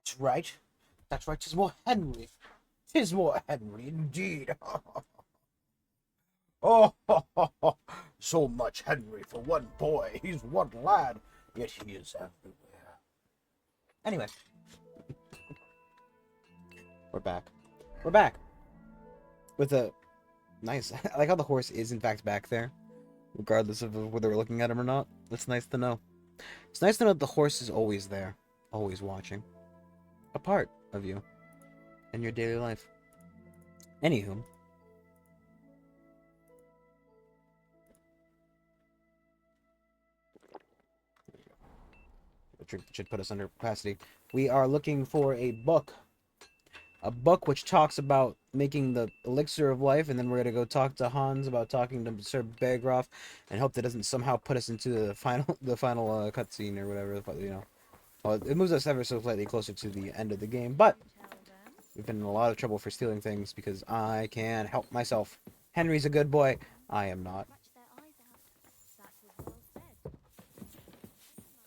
That's right. That's right. 'Tis more Henry. 'Tis more Henry indeed. Oh, so much Henry for one boy. He's one lad, yet he is everywhere. Anyway, we're back. We're back with a nice. I like how the horse is in fact back there, regardless of whether we're looking at him or not. That's nice to know. It's nice to know that the horse is always there, always watching, a part of you in your daily life. Anywho, the drink should put us under capacity. We are looking for a book. A book which talks about making the elixir of life, and then we're gonna go talk to Hans about talking to Sir Bagroff, and hope that doesn't somehow put us into the final cutscene or whatever. You know, well, it moves us ever so slightly closer to the end of the game, but we've been in a lot of trouble for stealing things because I can't help myself. Henry's a good boy. I am not.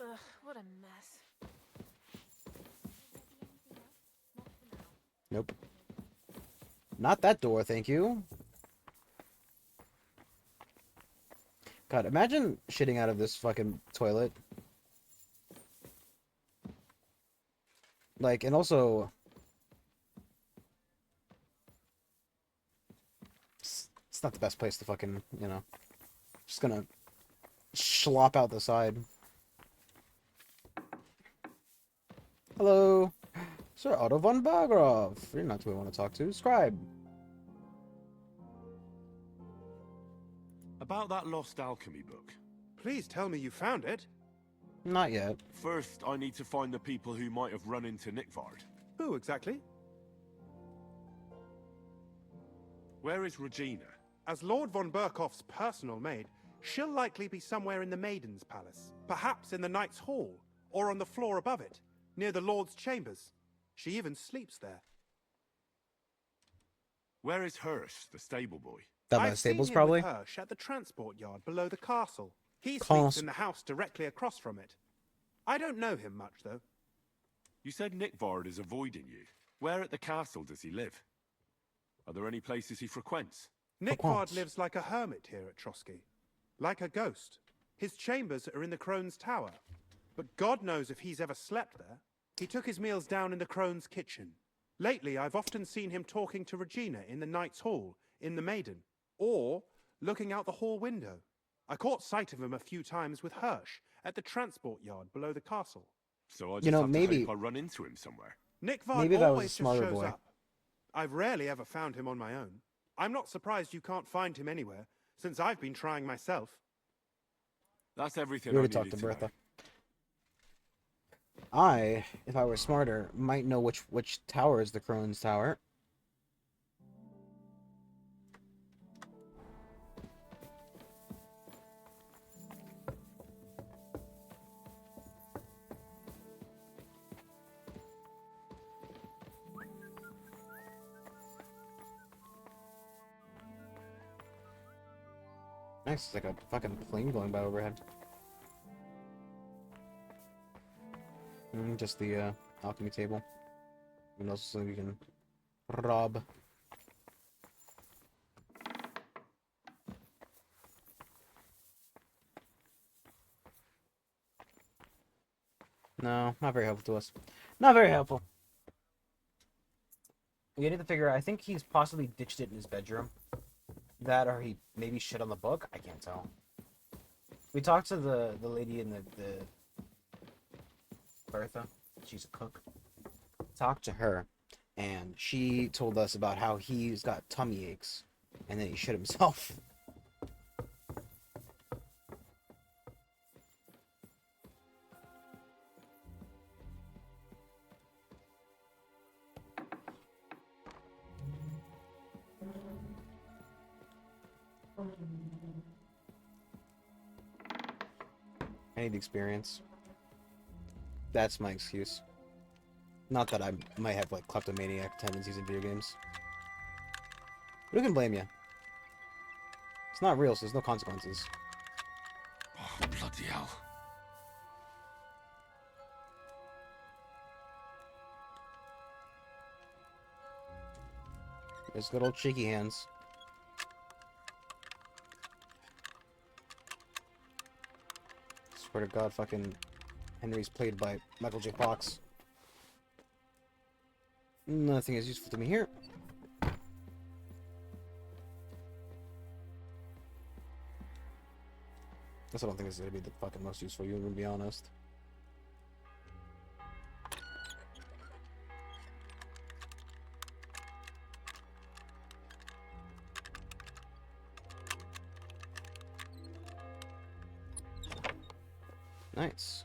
Ugh, what a mess. Nope. Not that door, thank you. God, imagine shitting out of this fucking toilet. Like, and also... It's not the best place to fucking, you know... Just gonna slop out the side. Hello. Sir Otto von Bagrov. You're not who I want to talk to. Scribe. About that lost alchemy book. Please tell me you found it. Not yet. First, I need to find the people who might have run into Nickvard. Who exactly? Where is Regina? As Lord von Burkoff's personal maid, she'll likely be somewhere in the Maiden's Palace. Perhaps in the Knight's Hall, or on the floor above it, near the Lord's chambers. She even sleeps there. Where is Hirsch, the stable boy? Down by the I've seen stables, him probably. with Hirsch at the transport yard below the castle. He Castle. sleeps in the house directly across from it. I don't know him much, though. You said Nickvard is avoiding you. Where at the castle does he live? Are there any places he frequents? Nickvard lives like a hermit here at Trotsky. Like a ghost. His chambers are in the Crone's Tower. But God knows if he's ever slept there. He took his meals down in the Crone's kitchen. Lately, I've often seen him talking to Regina in the Knight's Hall, in the Maiden, or looking out the hall window. I caught sight of him a few times with Hirsch at the transport yard below the castle. So I just You know, have maybe- to hope I run into him somewhere. Nickvard Maybe if I was a always just smarter shows boy. up. I've rarely ever found him on my own. I'm not surprised you can't find him anywhere, since I've been trying myself. That's everything We I already talked needed to to Bertha. know. I, if I were smarter, might know which tower is the Crone's Tower. Nice, it's like a fucking plane going by overhead. Just the alchemy table. And also something we can rob. No, not very helpful to us. Not very helpful. We need to figure out, I think he's possibly ditched it in his bedroom. That or he maybe shit on the book? I can't tell. We talked to the lady in the Bertha. She's a cook. Talked to her, and she told us about how he's got tummy aches, and then he shit himself. I need experience. That's my excuse. Not that I might have like kleptomaniac tendencies in video games. Who can blame you? It's not real, so there's no consequences. Oh, bloody hell. His good old cheeky hands. Swear to God, fucking Henry's played by Michael J. Fox. Nothing is useful to me here. Guess I don't think this is gonna be the fucking most useful, you to be honest. Nice.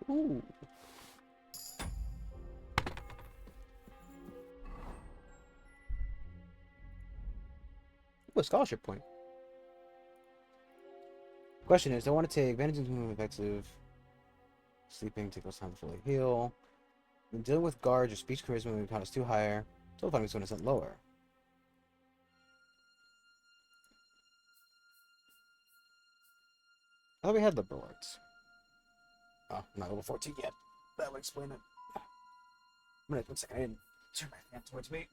Ooh. Ooh, a scholarship point. Question is, do I want to take advantage of effective sleeping, take less time to fully heal. When dealing with guards, your speech charisma when count is too higher. Total fighting is 1% lower. I thought we had liberal arts. Oh, I'm not level 14 yet. That would explain it. One second, I didn't turn my hand towards me.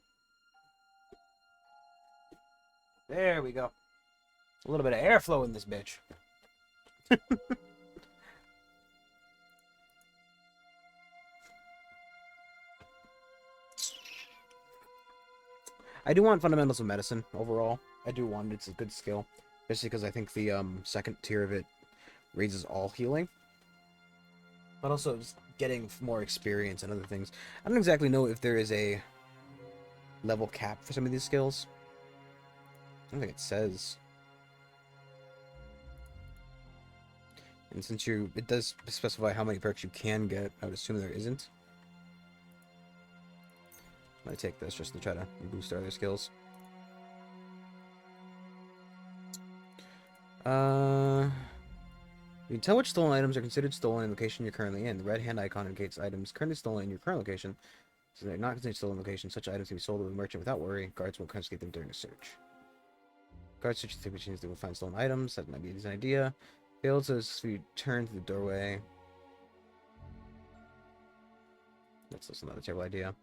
There we go. A little bit of airflow in this bitch. I do want fundamentals of medicine overall. I do want it. It's a good skill. Especially because I think the second tier of it raises all healing. But also just getting more experience and other things. I don't exactly know if there is a level cap for some of these skills. I don't think it says. And since it does specify how many perks you can get, I would assume there isn't. I might take this just to try to boost our other skills. You can tell which stolen items are considered stolen in the location you're currently in. The red hand icon indicates items currently stolen in your current location. So they're not considered stolen location. Such items can be sold to the merchant without worry. Guards won't confiscate them during a search. Guards search the machines to find stolen items. That might be an idea. Failed says you turn to the doorway. That's also not a terrible idea. I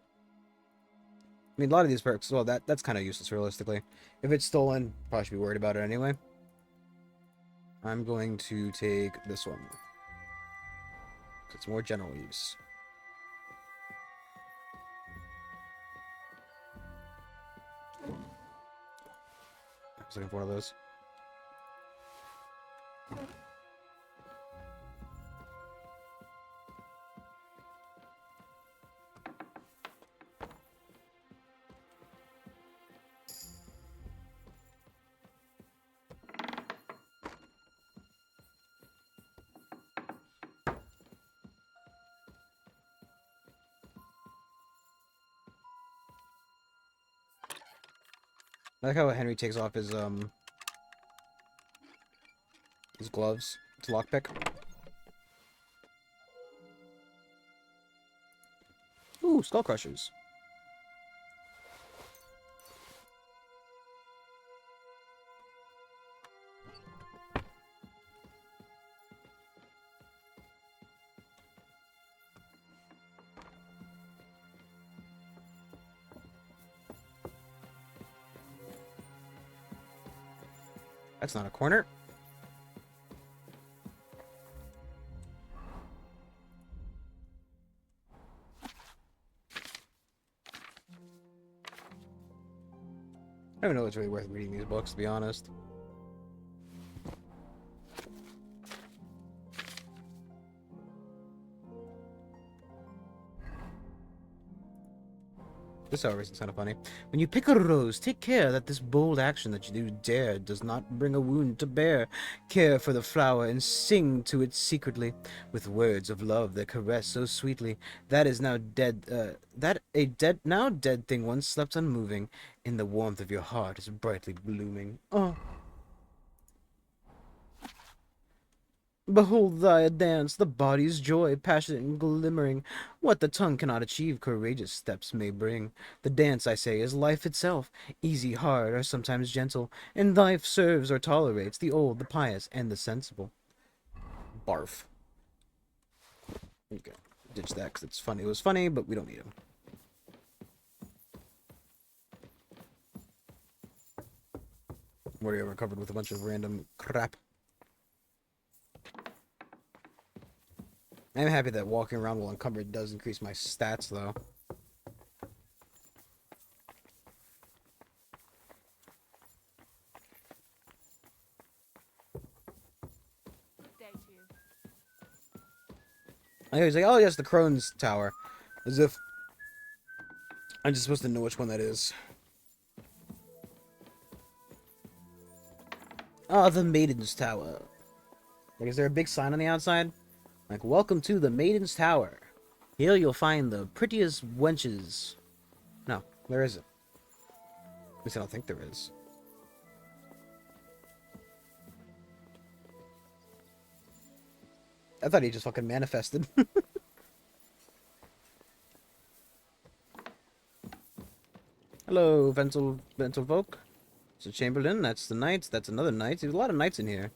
mean, a lot of these perks, well, that's kind of useless realistically. If it's stolen, probably should be worried about it anyway. I'm going to take this one. It's more general use. I was looking for one of those. I like how Henry takes off his gloves to lockpick. Ooh, skull crushers. That's not a corner. I don't know if it's really worth reading these books, to be honest. This, however, is kind of funny. When you pick a rose, take care that this bold action that you do dare does not bring a wound to bear. Care for the flower and sing to it secretly, with words of love that caress so sweetly. That is now dead. That a now dead thing once slept unmoving, in the warmth of your heart is brightly blooming. Oh. Behold thy dance, the body's joy, passionate and glimmering. What the tongue cannot achieve, courageous steps may bring. The dance, I say, is life itself, easy, hard, or sometimes gentle, and life serves or tolerates the old, the pious, and the sensible. Barf. Okay, ditch that because it's funny. It was funny, but we don't need him. We're covered with a bunch of random crap. I'm happy that walking around while encumbered does increase my stats, though. Good day to you. I was like, oh yes, the Crone's Tower. As if I'm just supposed to know which one that is. Oh, the Maiden's Tower. Like, is there a big sign on the outside? Like, welcome to the Maiden's Tower. Here you'll find the prettiest wenches. No, there isn't. At least I don't think there is. I thought he just fucking manifested. Hello, Ventil folk. It's a Chamberlain. That's the knights. That's another knight. There's a lot of knights in here.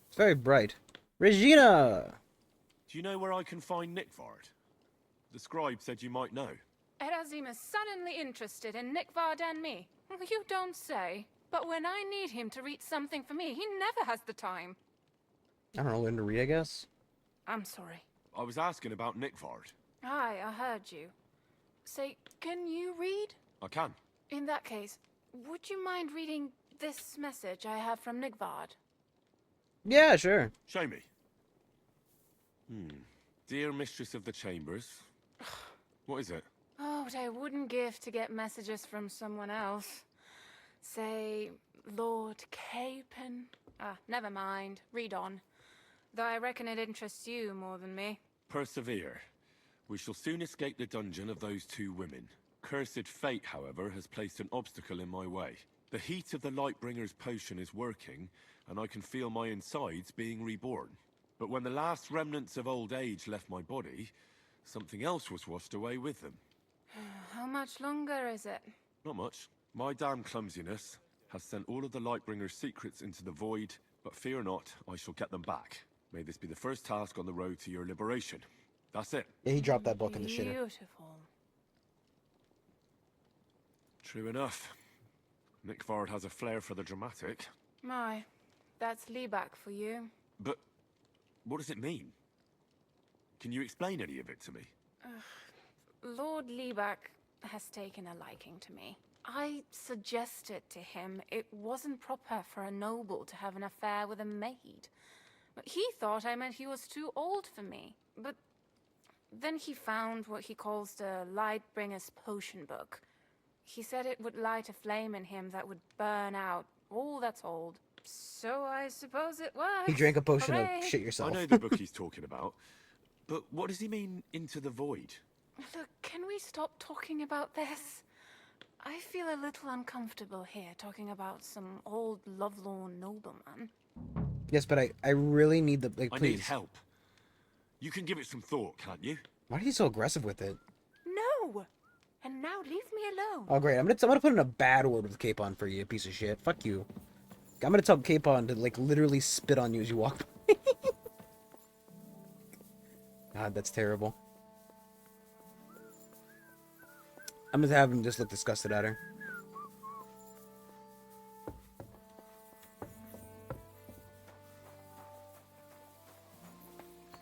It's very bright. Regina! Do you know where I can find Nickvard? The scribe said you might know. Erazim is suddenly interested in Nickvard and me. You don't say. But when I need him to read something for me, he never has the time. I don't know, learn to read, I guess. I'm sorry. I was asking about Nickvard. Aye, I heard you. Say, can you read? I can. In that case, would you mind reading this message I have from Nickvard? Yeah, sure. Show me. Dear Mistress of the Chambers. What is it? Oh, what I wouldn't give to get messages from someone else. Say, Lord Capon. Ah, never mind. Read on. Though I reckon it interests you more than me. Persevere. We shall soon escape the dungeon of those two women. Cursed fate, however, has placed an obstacle in my way. The heat of the Lightbringer's potion is working, and I can feel my insides being reborn. But when the last remnants of old age left my body, something else was washed away with them. How much longer is it? Not much. My damn clumsiness has sent all of the Lightbringer's secrets into the void, but fear not, I shall get them back. May this be the first task on the road to your liberation. That's it. Yeah, he dropped that book in the shitter. Beautiful. True enough. Nickvard has a flair for the dramatic. My, that's Liebach for you. But what does it mean? Can you explain any of it to me? Lord Liebach has taken a liking to me. I suggested to him it wasn't proper for a noble to have an affair with a maid. But he thought I meant he was too old for me. But then he found what he calls the Lightbringer's potion book. He said it would light a flame in him that would burn out all that's old. So I suppose it works. He drank a potion Hooray. of shit yourself. I know the book he's talking about, but what does he mean, into the void? Look, can we stop talking about this? I feel a little uncomfortable here talking about some old lovelorn nobleman. Yes, but I really need the, like, I please. need help. You can give it some thought, can't you? Why are you so aggressive with it? No! And now leave me alone. Oh, great. I'm gonna put in a bad word with Capon for you, piece of shit. Fuck you. I'm gonna tell Capon to, like, literally spit on you as you walk by. God, that's terrible. I'm gonna have him just look disgusted at her.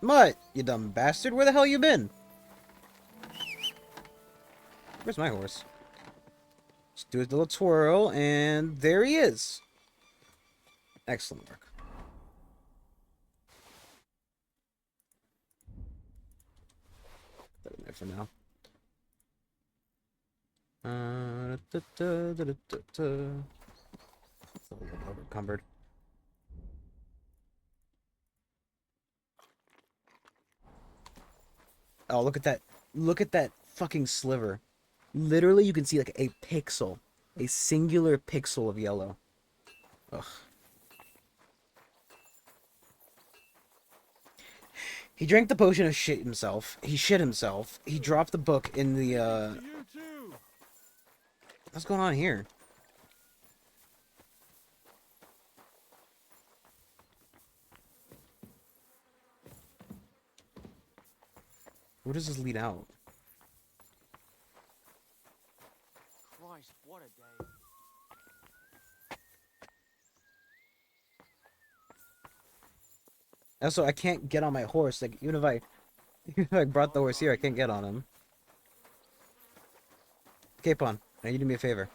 What? You dumb bastard? Where the hell you been? Where's my horse? Just do a little twirl, and there he is. Excellent work. Put that in there for now. It's a little encumbered. Oh, look at that. Look at that fucking sliver. Literally, you can see like a pixel. A singular pixel of yellow. Ugh. He drank the potion of shit himself. He shit himself. He dropped the book in the, You too. What's going on here? Where does this lead out? Christ, what a day. Also, I can't get on my horse. Like, even if I, even if I brought the horse here, I can't get on him. Capon, now you do me a favor.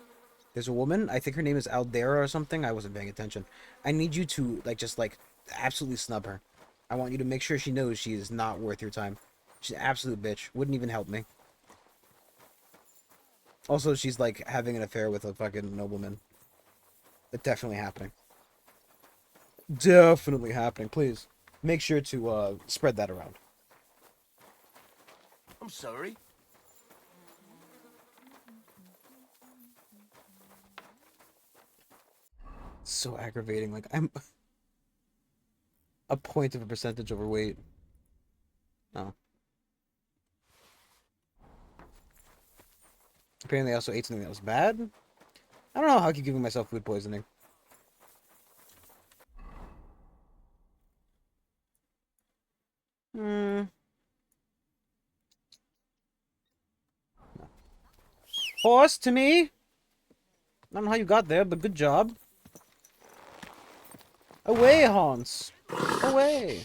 There's a woman, I think her name is Aldera or something. I wasn't paying attention. I need you to, like, just, like, absolutely snub her. I want you to make sure she knows she is not worth your time. She's an absolute bitch. Wouldn't even help me. Also, she's, like, having an affair with a fucking nobleman. It's definitely happening. Definitely happening. Please, make sure to, spread that around. I'm sorry. So aggravating. Like, I'm a point of a percentage overweight. No. Apparently I also ate something that was bad. I don't know how I keep giving myself food poisoning. Hmm. Horse to me? I don't know how you got there, but good job. Away, Hans. Away.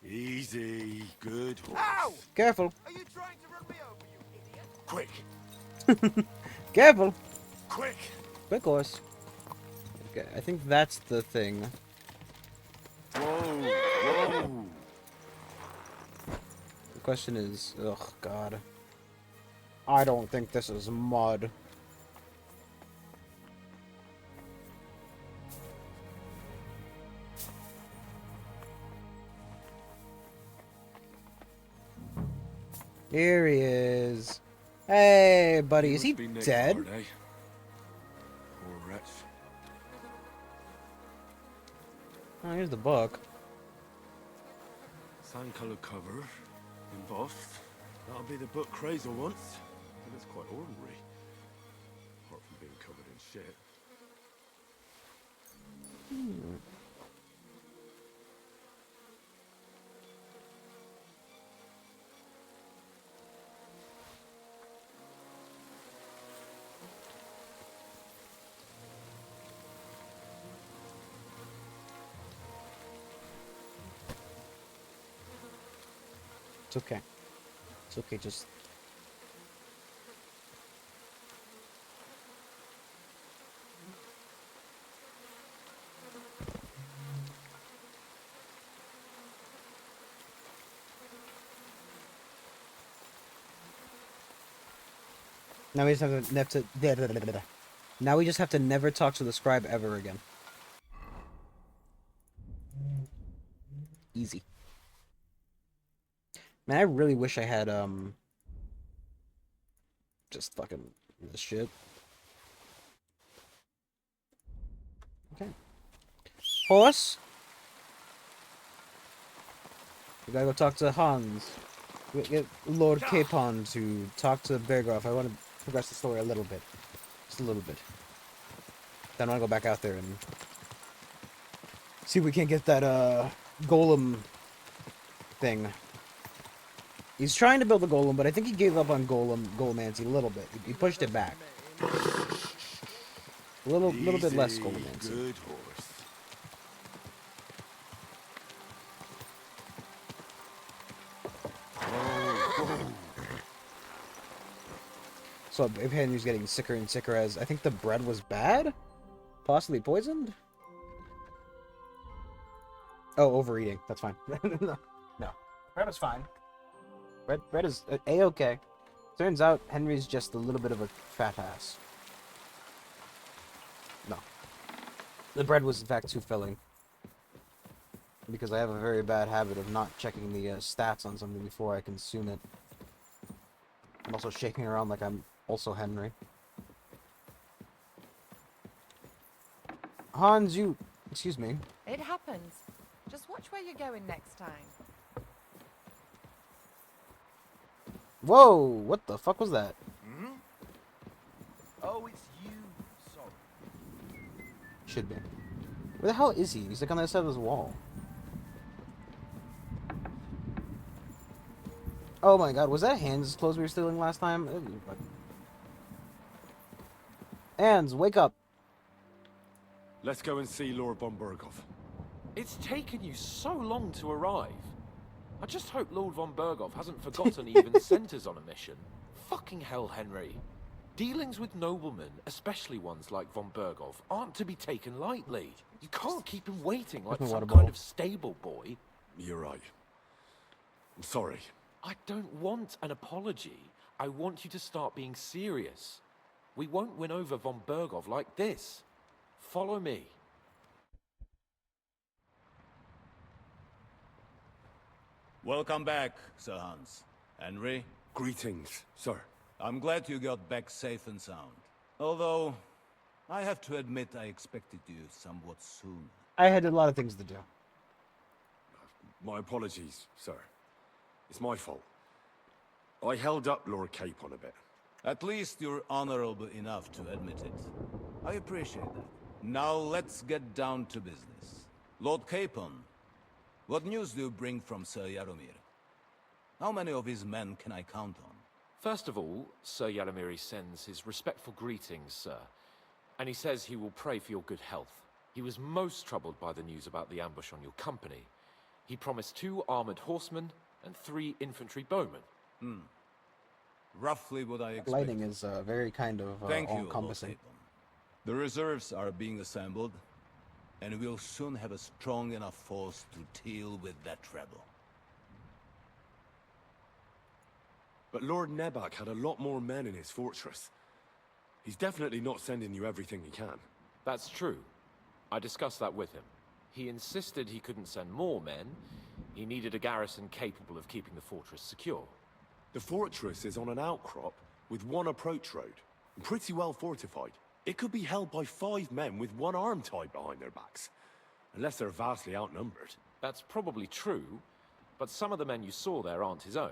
Easy, good horse. Ow! Careful. Are you trying to run me over, you idiot? Quick, Careful. quick. Quick horse. Okay, I think that's the thing. Whoa, whoa. The question is, ugh, God. I don't think this is mud. Here he is. Hey, buddy, is he must be Nick dead? Bard, eh? Poor wretch. Oh, here's the book. Same colour cover, embossed. That'll be the book Crazel wants. But it's quite ordinary. Apart from being covered in shit. It's okay. It's okay, just... Now we just have to... Now we just have to never talk to the scribe ever again. Easy. Man, I really wish I had, just fucking this shit. Okay. Horse? We gotta go talk to Hans. We get Lord Capon to talk to Berghoff. I want to progress the story a little bit. Just a little bit. Then I want to go back out there and see if we can't get that, golem thing. He's trying to build a golem, but I think he gave up on golemancy a little bit. He pushed it back. A little bit less Easy, golemancy. good horse. So apparently he's getting sicker and sicker as I think the bread was bad? Possibly poisoned? Oh, overeating. That's fine. No. Bread is fine. Bread is A-okay. Turns out Henry's just a little bit of a fat ass. No. The bread was in fact too filling. Because I have a very bad habit of not checking the stats on something before I consume it. I'm also shaking around like I'm also Henry. Hans, you... Excuse me. It happens. Just watch where you're going next time. Whoa! What the fuck was that? Hmm? Oh, it's you. Sorry. Should be. Where the hell is he? He's like on the other side of this wall. Oh my god, was that Hans' clothes we were stealing last time? Hans, wake up. Let's go and see Lord von Berghoff. It's taken you so long to arrive. I just hope Lord von Berghoff hasn't forgotten he even sent us on a mission. Fucking hell, Henry. Dealings with noblemen, especially ones like von Berghoff, aren't to be taken lightly. You can't keep him waiting like Water some bottle. kind of stable boy. You're right. I'm sorry. I don't want an apology. I want you to start being serious. We won't win over von Berghoff like this. Follow me. Welcome back, Sir Hans. Henry, Greetings, sir. I'm glad you got back safe and sound. Although, I have to admit I expected you somewhat soon. I had a lot of things to do. My apologies, sir. It's my fault. I held up Lord Capon a bit. At least you're honorable enough to admit it. I appreciate that. Now let's get down to business. Lord Capon, what news do you bring from Sir Jaromir? How many of his men can I count on? First of all, Sir Jaromir sends his respectful greetings, sir. And he says he will pray for your good health. He was most troubled by the news about the ambush on your company. He promised 2 armored horsemen and 3 infantry bowmen. Roughly what I expected. Lighting is very kind of Thank you, Lord all-encompassing. Capon. The reserves are being assembled, and we'll soon have a strong enough force to deal with that rebel. But Lord Nebak had a lot more men in his fortress. He's definitely not sending you everything he can. That's true. I discussed that with him. He insisted he couldn't send more men. He needed a garrison capable of keeping the fortress secure. The fortress is on an outcrop with 1 approach road, and pretty well fortified. It could be held by 5 men with 1 arm tied behind their backs, unless they're vastly outnumbered. That's probably true, but some of the men you saw there aren't his own.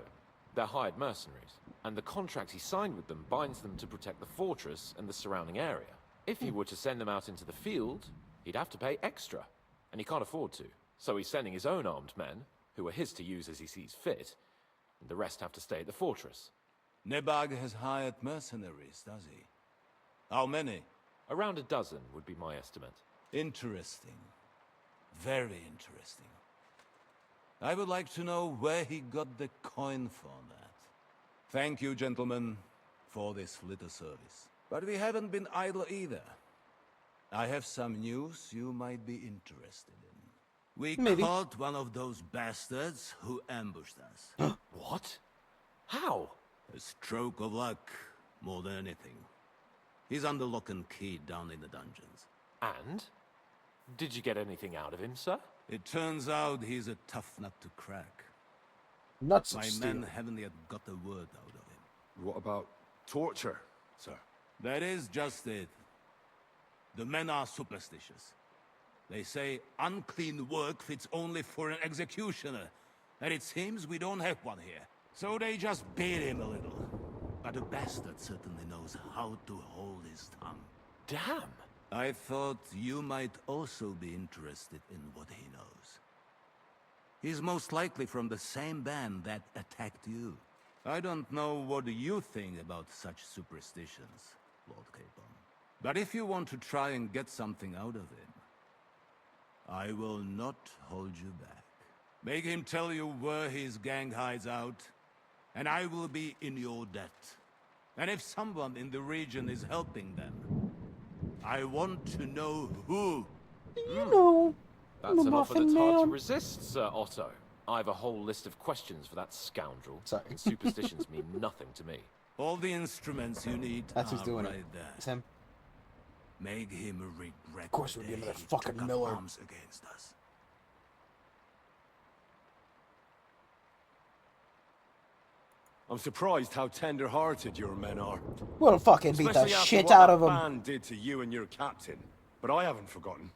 They're hired mercenaries, and the contract he signed with them binds them to protect the fortress and the surrounding area. If he were to send them out into the field, he'd have to pay extra, and he can't afford to. So he's sending his own armed men, who are his to use as he sees fit, and the rest have to stay at the fortress. Nebag has hired mercenaries, does he? How many? Around a dozen would be my estimate. Interesting. Very interesting. I would like to know where he got the coin for that. Thank you, gentlemen, for this little service. But we haven't been idle either. I have some news you might be interested in. We Maybe. caught one of those bastards who ambushed us. What? How? A stroke of luck, more than anything. He's under lock and key down in the dungeons. And? Did you get anything out of him, sir? It turns out he's a tough nut to crack. Nuts of My steel. men haven't yet got a word out of him. What about torture, sir? That is just it. The men are superstitious. They say unclean work fits only for an executioner, and it seems we don't have one here. So they just beat him a little. But the bastard certainly knows how to hold his tongue. Damn! I thought you might also be interested in what he knows. He's most likely from the same band that attacked you. I don't know what you think about such superstitions, Lord Capon. But if you want to try and get something out of him, I will not hold you back. Make him tell you where his gang hides out, and I will be in your debt. And if someone in the region is helping them, I want to know who. You know, That's an offer that's muffin hard to man. resist, Sir Otto. I have a whole list of questions for that scoundrel. Sorry. And superstitions mean nothing to me. All the instruments you need That's who's are doing right it. there. It's him. Make him regret. Of course the it would be day another he fucking took up Miller. arms against us. I'm surprised how tender-hearted your men are. We'll fucking beat the Especially after shit what out that of him. band did to you and your captain. But I haven't forgotten.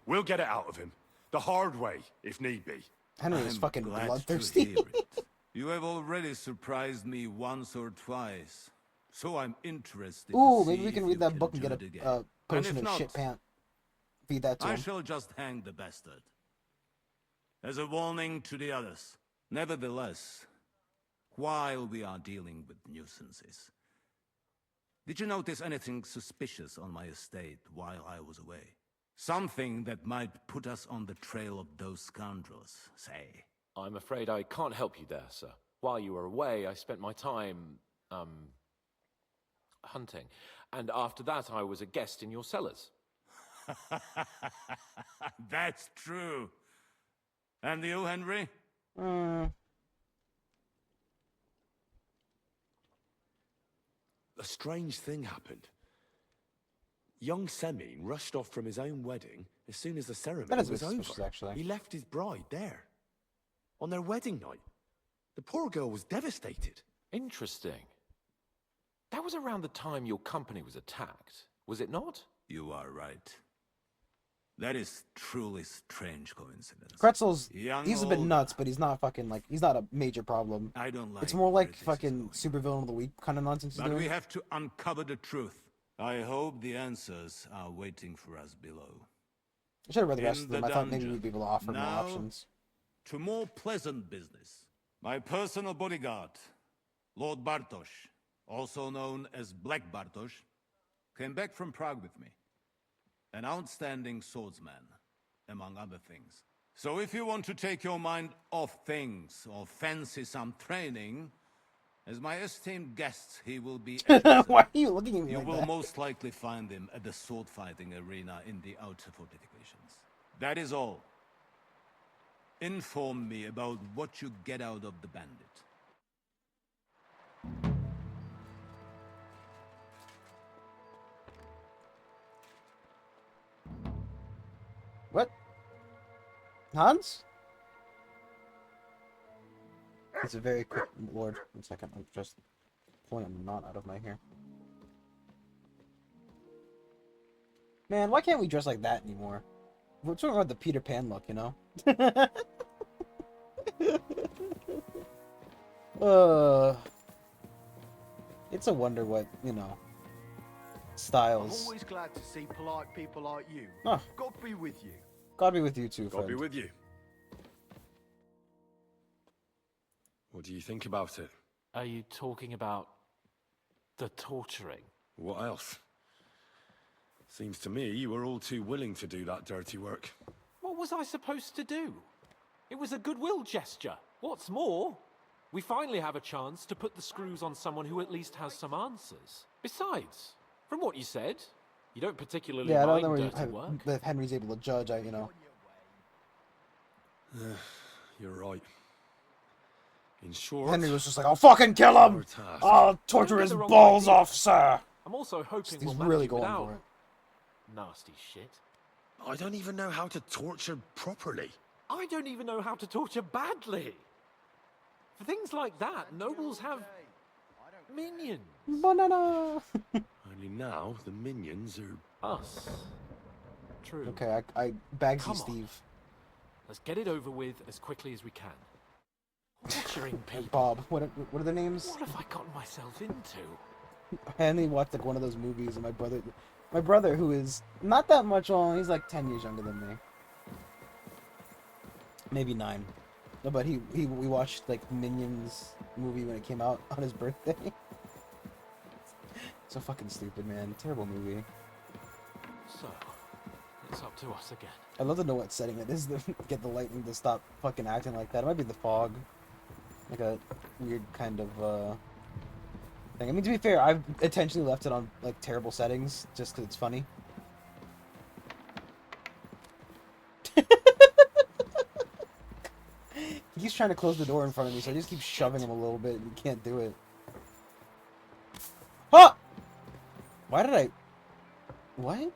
We'll get it out of him. The hard way, if need be. Henry is I'm fucking glad to bloodthirsty. hear it. You have already surprised me once or twice, so I'm interested Ooh, to maybe see we can if read you that book and do get it a again. And potion if of not, shit pant. Feed that to I him. shall just hang the bastard. As a warning to the others. Nevertheless, while we are dealing with nuisances, did you notice anything suspicious on my estate while I was away? Something that might put us on the trail of those scoundrels, say. I'm afraid I can't help you there, sir. While you were away, I spent my time, hunting. And after that, I was a guest in your cellars. That's true. And you, Henry? Mm. A strange thing happened. Young Semine rushed off from his own wedding as soon as the That ceremony is a bit was suspicious, over. actually. He left his bride there. On their wedding night. The poor girl was devastated. Interesting. That was around the time your company was attacked, was it not? You are right. That is truly strange coincidence. Kretzel's, Young he's a bit old- nuts, but he's not fucking, like, he's not a major problem. I don't like It's more where like this is fucking going. supervillain of the week kind of nonsense he's But doing. we have to uncover the truth. I hope the answers are waiting for us below. I should have read the rest in of them. the I thought maybe dungeon. we'd be able to offer more Now- options. To more pleasant business. My personal bodyguard, Lord Bartosz, also known as Black Bartosz, came back from Prague with me. An outstanding swordsman, among other things. So if you want to take your mind off things or fancy some training, as my esteemed guest, he will be at your Why are service. you looking at me You like will that? most likely find him at the sword fighting arena in the outer fortifications. That is all. Inform me about what you get out of the bandit. What? Hans? It's a very quick lord. 1 second, I'm just pulling a knot out of my hair. Man, why can't we dress like that anymore? We're talking about the Peter Pan look, you know? It's a wonder what, you know, I'm styles. always glad to see polite people like you. Huh. God be with you. God be with you too, God be friend. with you. What do you think about it? Are you talking about the torturing? What else? Seems to me you were all too willing to do that dirty work. What was I supposed to do? It was a goodwill gesture. What's more, we finally have a chance to put the screws on someone who at least has some answers. Besides, from what you said, you don't particularly Yeah, I don't mind know dirty work. if Henry's able to judge, you know. You're right. In short, Henry was just like, I'll fucking kill our him! task. I'll torture Don't get his the wrong balls idea. off, sir! I'm also hoping He's we'll manage really it going without for it. nasty shit. I don't even know how to torture properly. I don't even know how to torture badly. For things like that, nobles have minions. Banana! Only now the minions are... Us. True. Okay, I Bagsy Come on. Steve. Let's get it over with as quickly as we can. Torturing people. Bob. What are their names? What have I gotten myself into? I only watched like one of those movies, and my brother, who is not that much older, he's like 10 years younger than me, maybe 9. No, but we watched like Minions movie when it came out on his birthday. So fucking stupid, man. Terrible movie. So, it's up to us again. I'd love to know what setting it is to get the lightning to stop fucking acting like that. It might be the fog, like a weird kind of thing. I mean, to be fair, I've intentionally left it on like terrible settings just because it's funny. He keeps trying to close the door in front of me, so I just keep shoving him a little bit, and he can't do it. Huh! Why did I... What?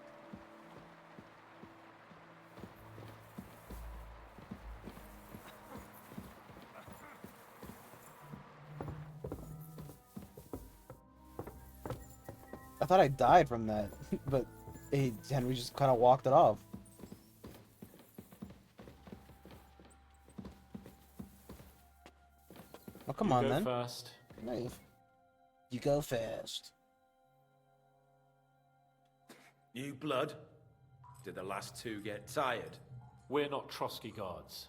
I thought I died from that, but Henry just kind of walked it off. Oh, come You on go then. first. Nice. You go fast. New blood? Did the last two get tired? We're not Trotsky guards.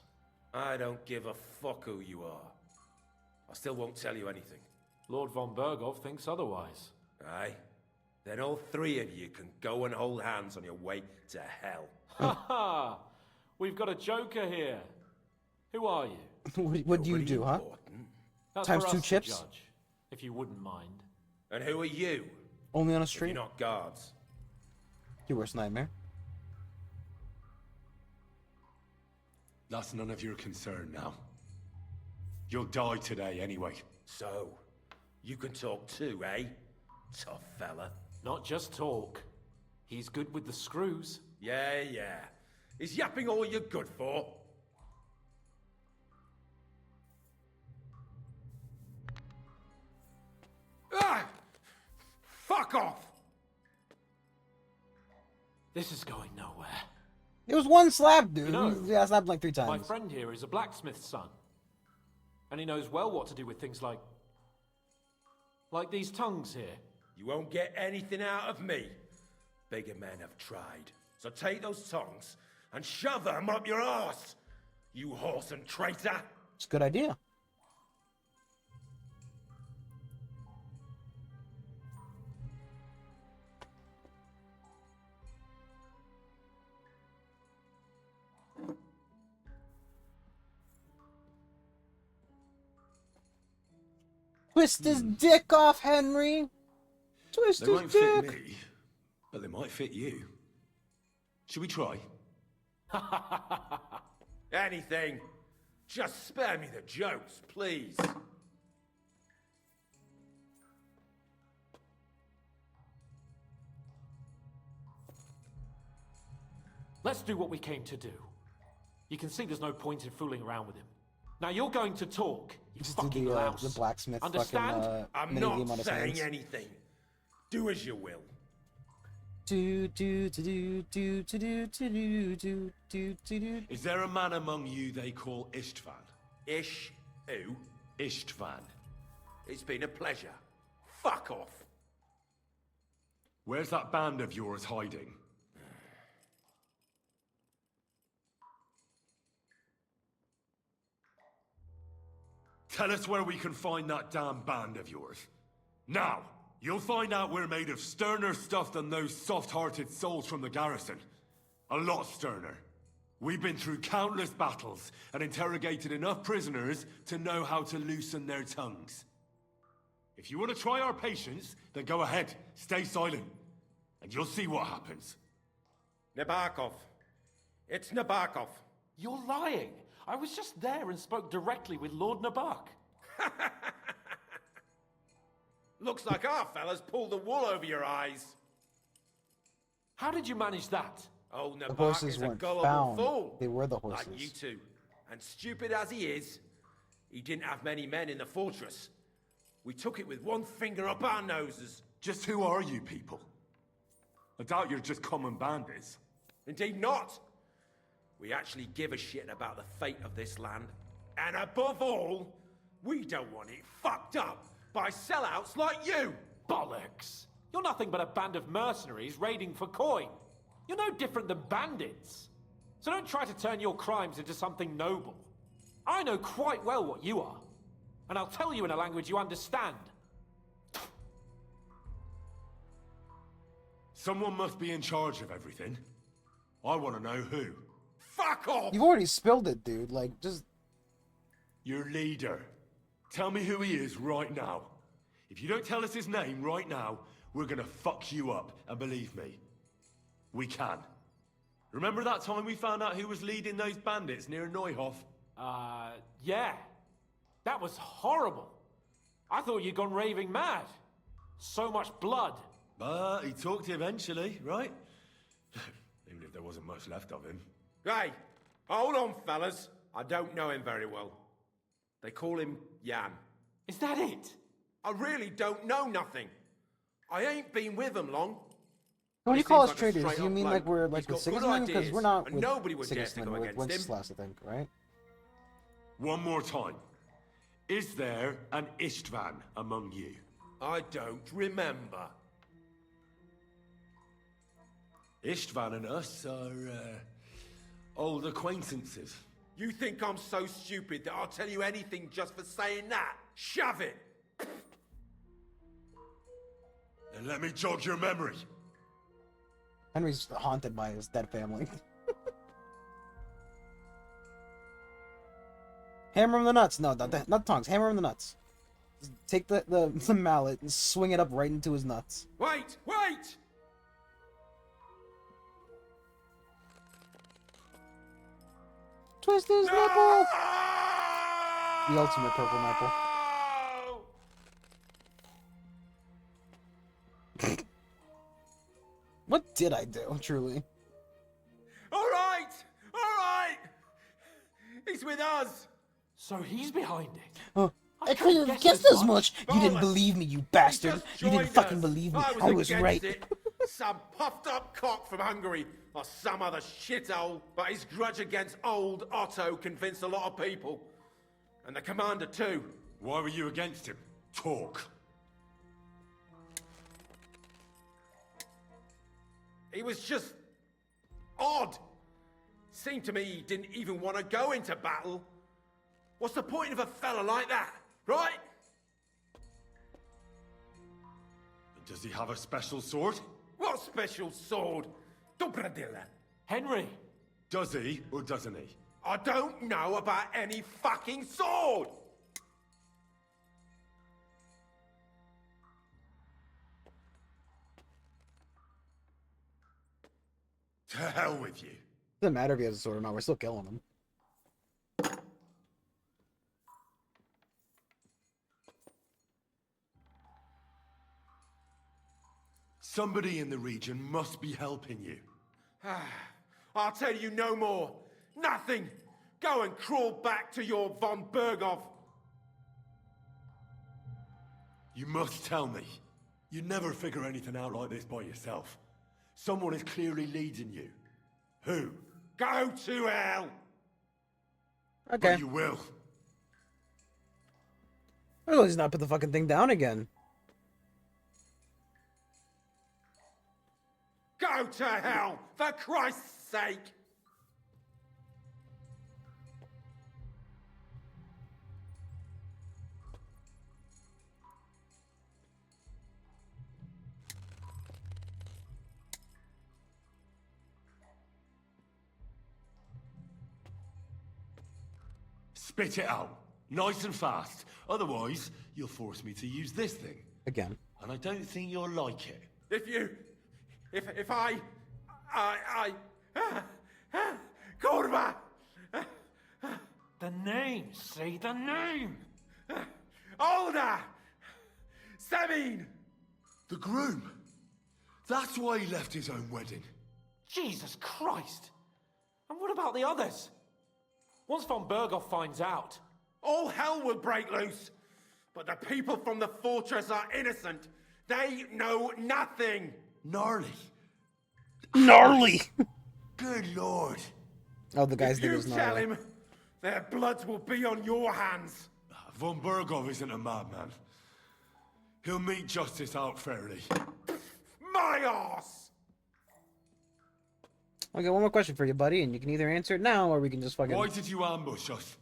I don't give a fuck who you are. I still won't tell you anything. Lord von Berghoff thinks otherwise. Aye? Then all three of you can go and hold hands on your way to hell. Ha ha! We've got a joker here. Who are you? What do you Nobody do, huh? important. That's Times for two us to chips? judge, if you wouldn't mind. And who are you? Only on a If you're street? not guards. Your worst nightmare. That's none of your concern now. You'll die today anyway. So, you can talk too, eh? Tough fella. Not just talk. He's good with the screws. Yeah, yeah. Is yapping all you're good for? Ah! Fuck off! This is going nowhere. It was one slap, dude. You know, Yeah, I slapped like 3 My times. friend here is a blacksmith's son. And he knows well what to do with things like these tongues here. You won't get anything out of me. Bigger men have tried. So take those tongs and shove them up your arse, you whoreson traitor! It's a good idea. Twist his dick off, Henry. Twist They his won't fit dick. me, but they might fit you. Should we try? Anything. Just spare me the jokes, please. Let's do what we came to do. You can see there's no point in fooling around with him. Now you're going to talk, you Just do fucking the louse. blacksmith Understand? fucking I'm mini game on not his saying hands. anything. Do as you will. Do do do do do do do do do do do. Is there a man among you they call Istvan? Ish, who? Istvan. It's been a pleasure. Fuck off. Where's that band of yours hiding? Tell us where we can find that damn band of yours. Now, you'll find out we're made of sterner stuff than those soft-hearted souls from the garrison. A lot sterner. We've been through countless battles and interrogated enough prisoners to know how to loosen their tongues. If you want to try our patience, then go ahead, stay silent, and you'll see what happens. Nabokov. It's Nabokov. You're lying. I was just there and spoke directly with Lord Nabak. Looks like our fellas pulled the wool over your eyes. How did you manage that? Oh, The Nabok horses is a weren't gullible found. fool. They were the Like you horses. two. And stupid as he is, he didn't have many men in the fortress. We took it with one finger up our noses. Just who are you people? I doubt you're just common bandits. Indeed not. We actually give a shit about the fate of this land. And above all, we don't want it fucked up by sellouts like you. Bollocks! You're nothing but a band of mercenaries raiding for coin. You're no different than bandits. So don't try to turn your crimes into something noble. I know quite well what you are. And I'll tell you in a language you understand. Someone must be in charge of everything. I want to know who. Fuck off! You've already spilled it, dude. Like, just Your leader. Tell me who he is right now. If you don't tell us his name right now, we're gonna fuck you up. And believe me, we can. Remember that time we found out who was leading those bandits near Neuhof? Yeah. That was horrible. I thought you'd gone raving mad. So much blood. But he talked eventually, right? Even if there wasn't much left of him. Hey, hold on, fellas. I don't know him very well. They call him Jan. Is that it? I really don't know nothing. I ain't been with them long. when He you call seems us like a traitors, do you straight-up mean bloke. like we're He's like with got good Sigismund? Because ideas, we're not and with nobody would dare to Sigismund. go We're with against him. Wenceslas, I think, right? One more time. Is there an Istvan among you? I don't remember. Istvan and us are, old acquaintances. You think I'm so stupid that I'll tell you anything just for saying that? Shove it! Then let me jog your memory. Henry's haunted by his dead family. Hammer him in the nuts. No, not tongs. Hammer him in the nuts. Take the mallet and swing it up right into his nuts. Wait! Wait! Twist his nipple! The ultimate purple nipple. What did I do, truly? All right! All right! He's with us! So he's behind it. I couldn't have guessed as much. You didn't believe me, you bastard. You didn't fucking believe me. I was right. It. Some puffed up cock from Hungary or some other shithole, but his grudge against old Otto convinced a lot of people. And the commander too. Why were you against him? Talk. He was just odd. Seemed to me he didn't even want to go into battle. What's the point of a fella like that, right? Does he have a special sword? What special sword? Dobradilla. Henry! Does he, or doesn't he? I don't know about any fucking sword! To hell with you. Doesn't matter if he has a sword or not. We're still killing him. Somebody in the region must be helping you. I'll tell you no more. Nothing. Go and crawl back to your von Berghoff. You must tell me. You never figure anything out like this by yourself. Someone is clearly leading you. Who? Go to hell! Okay. But you will. Oh, he's not put the fucking thing down again. Go to hell, for Christ's sake! Spit it out. Nice and fast. Otherwise, you'll force me to use this thing. Again. And I don't think you'll like it. If I... Kurva! The name! Say the name! Olda! Sabine! The groom. That's why he left his own wedding. Jesus Christ! And what about the others? Once von Berghoff finds out... All hell will break loose. But the people from the fortress are innocent. They know nothing. Gnarly. Gnarly! Good lord. Oh, the guy's If name you is tell gnarly. him, their bloods will be on your hands. Von Berghoff isn't a madman. He'll meet justice out fairly. My arse! Okay, one more question for you, buddy, and you can either answer it now, or we can just fucking... Why did you ambush us?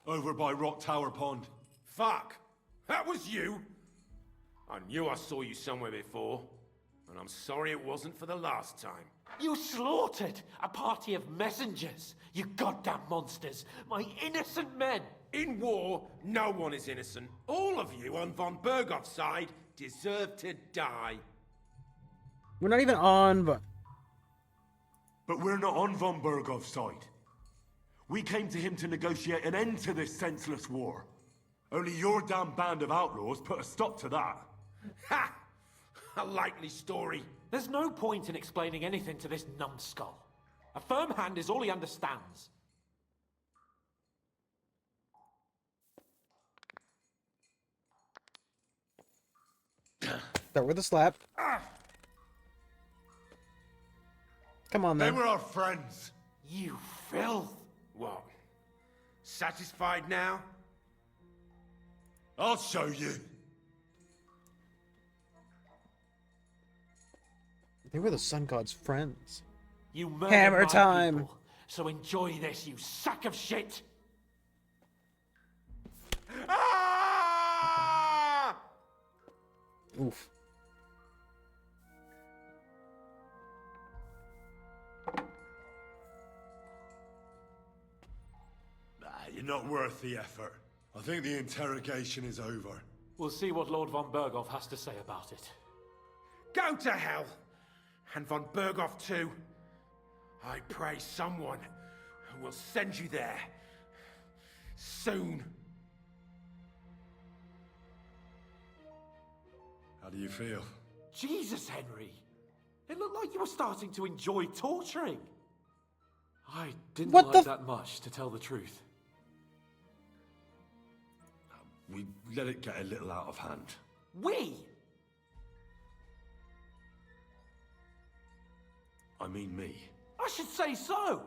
Over by Rock Tower Pond. Fuck! That was you! I knew I saw you somewhere before, and I'm sorry it wasn't for the last time. You slaughtered a party of messengers! You goddamn monsters! My innocent men! In war, no one is innocent. All of you on von Berghoff's side deserve to die. We're not even on, but... But we're not on von Berghoff's side. We came to him to negotiate an end to this senseless war. Only your damn band of outlaws put a stop to that. Ha! A likely story. There's no point in explaining anything to this numbskull. A firm hand is all he understands. Start with a slap. Come on, They then. were our friends. You filth! What? Satisfied now? I'll show you. They were the sun god's friends. You murdered Hammer my time. people, so enjoy this, you sack of shit! Ah! Oof. You're not worth the effort. I think the interrogation is over. We'll see what Lord von Berghoff has to say about it. Go to hell! And von Berghoff too. I pray someone will send you there. Soon. How do you feel? Jesus, Henry! It looked like you were starting to enjoy torturing. I didn't What like the that much, to tell the truth. We let it get a little out of hand. We? I mean me. I should say so! I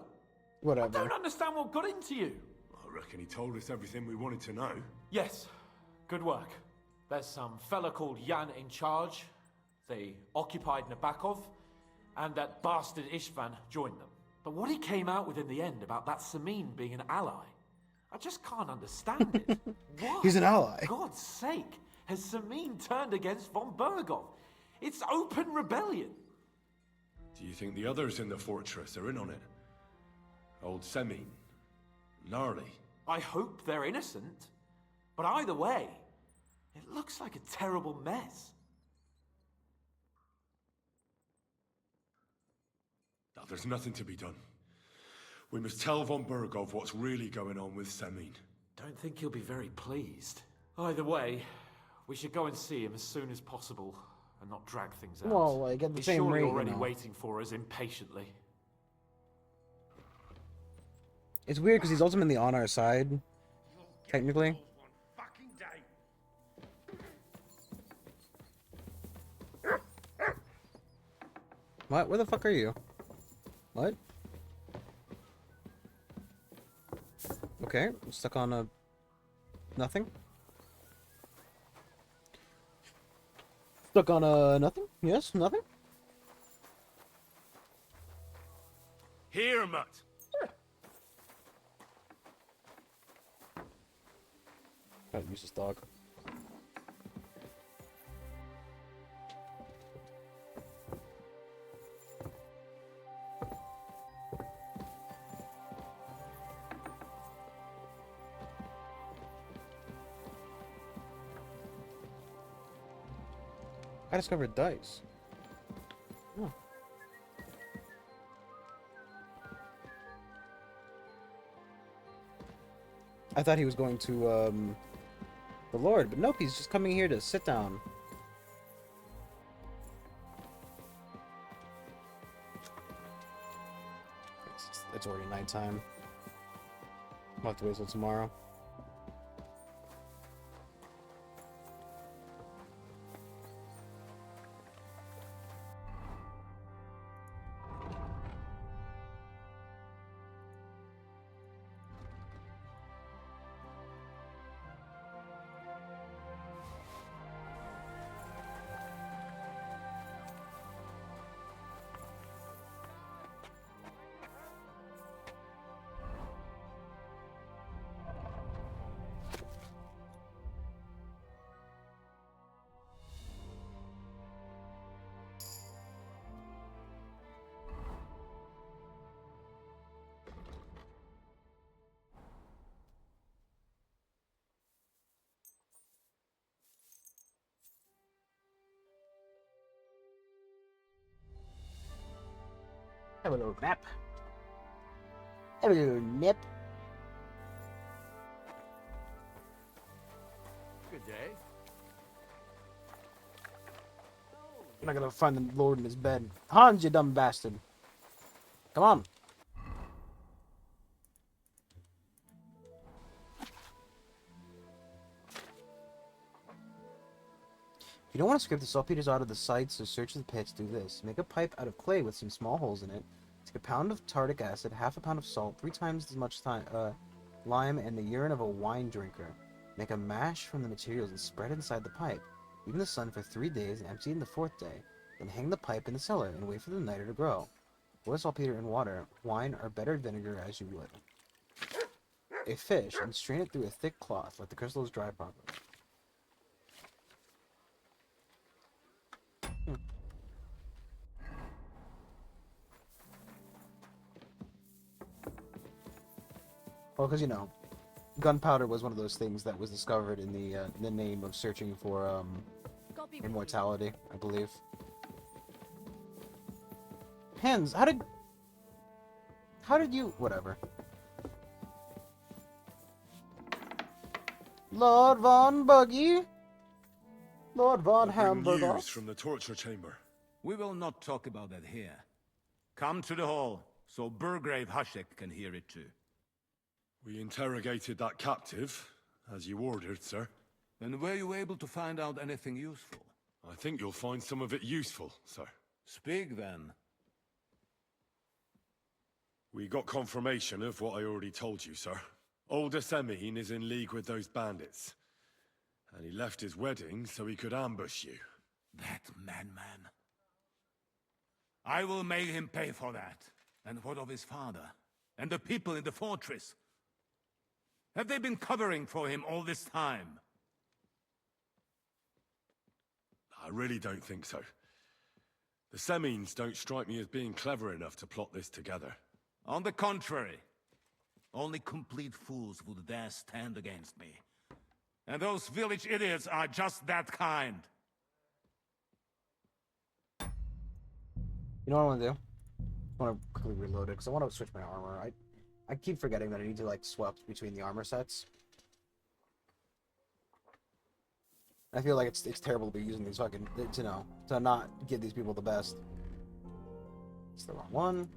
Whatever. don't understand what got into you. I reckon he told us everything we wanted to know. Yes, good work. There's some fella called Jan in charge. They occupied Nabokov, and that bastard Istvan joined them. But what he came out with in the end about that Samin being an ally, I just can't understand it. Why? He's an ally. For God's sake, has Samin turned against von Berghoff? It's open rebellion. Do you think the others in the fortress are in on it? Old Semin, Gnarly. I hope they're innocent. But either way, it looks like a terrible mess. Now, there's nothing to be done. We must tell von Berghoff what's really going on with Semin. Don't think he'll be very pleased. Either way, we should go and see him as soon as possible and not drag things out. Well, like, at the He's same surely rate, you already know. waiting for us impatiently. It's weird because he's ultimately on our side, technically. One fucking day. What? Where the fuck are you? What? Okay, I'm stuck on a... nothing? Stuck on a nothing? Yes, nothing? Here, Mutt! Gotta use this dog. I discovered dice. Oh. I thought he was going to, the Lord, but nope, he's just coming here to sit down. It's already nighttime. I'll have to wait till tomorrow. Have a little nap. Have a little nip. Good day. I'm not gonna find the Lord in his bed. Hans, you dumb bastard. Come on. If you don't want to scrape the saltpeters out of the sides or search the pits, do this. Make a pipe out of clay with some small holes in it. Take a pound of tartic acid, half a pound of salt, 3 times as much lime, and the urine of a wine drinker. Make a mash from the materials and spread inside the pipe. Leave in the sun for 3 days and empty in the 4th day. Then hang the pipe in the cellar and wait for the niter to grow. Boil saltpeter in water, wine, or better vinegar as you would. A fish and strain it through a thick cloth. Let the crystals dry properly. Well, because, you know, gunpowder was one of those things that was discovered in the name of searching for immortality, I believe. Hens, how did you... Whatever. Lord Von Buggy? Lord Von I bring Hamburger? news from the torture chamber. We will not talk about that here. Come to the hall, so Burgrave Hashek can hear it too. We interrogated that captive, as you ordered, sir. And were you able to find out anything useful? I think you'll find some of it useful, sir. Speak then. We got confirmation of what I already told you, sir. Old Asemine is in league with those bandits. And he left his wedding so he could ambush you. That man. I will make him pay for that. And what of his father? And the people in the fortress? Have they been covering for him all this time? I really don't think so. The Semines don't strike me as being clever enough to plot this together. On the contrary. Only complete fools would dare stand against me. And those village idiots are just that kind. You know what I want to do? I want to quickly reload it, because I want to switch my armor. I keep forgetting that I need to, like, swap between the armor sets. I feel like it's terrible to be using these fucking... to not give these people the best. It's the wrong one.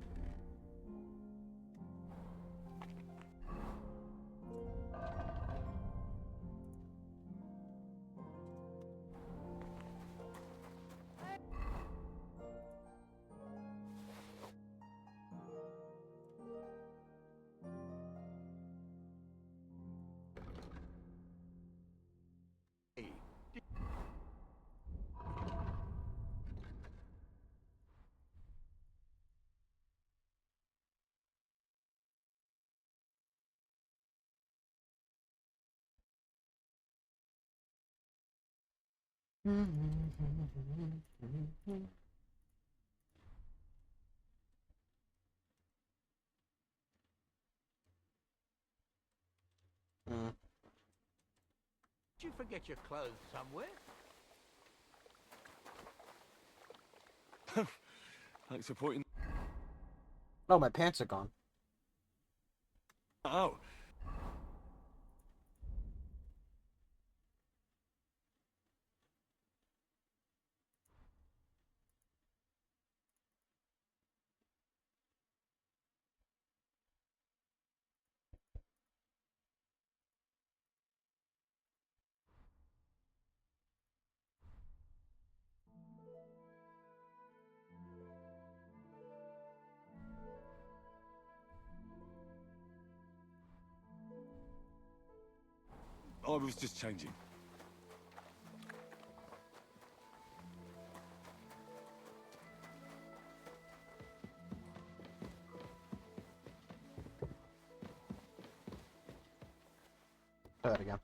Did you forget your clothes somewhere? Thanks for pointing Oh, my pants are gone. that out. I was just changing. Try that again.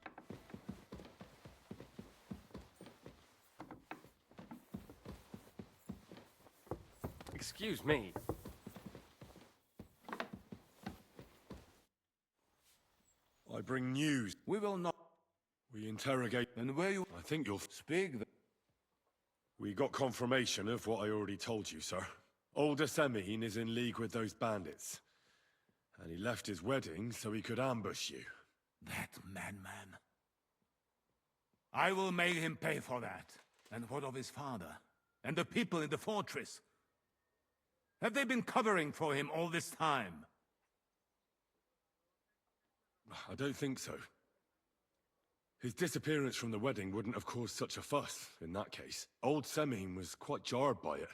Excuse me. I bring news. We will not... We interrogate... And where you... I think you'll... Speak then. We got confirmation of what I already told you, sir. Old Asemine is in league with those bandits. And he left his wedding so he could ambush you. That man. I will make him pay for that. And what of his father? And the people in the fortress? Have they been covering for him all this time? I don't think so. His disappearance from the wedding wouldn't have caused such a fuss, in that case. Old Semine was quite jarred by it.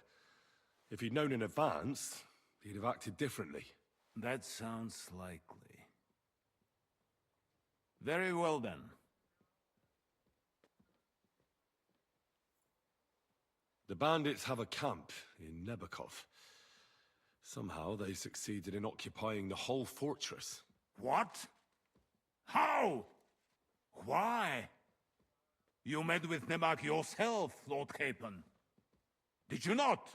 If he'd known in advance, he'd have acted differently. That sounds likely. Very well then. The bandits have a camp in Nebakov. Somehow they succeeded in occupying the whole fortress. What? How? Why? You met with Nemak yourself, Lord Capon. Did you not?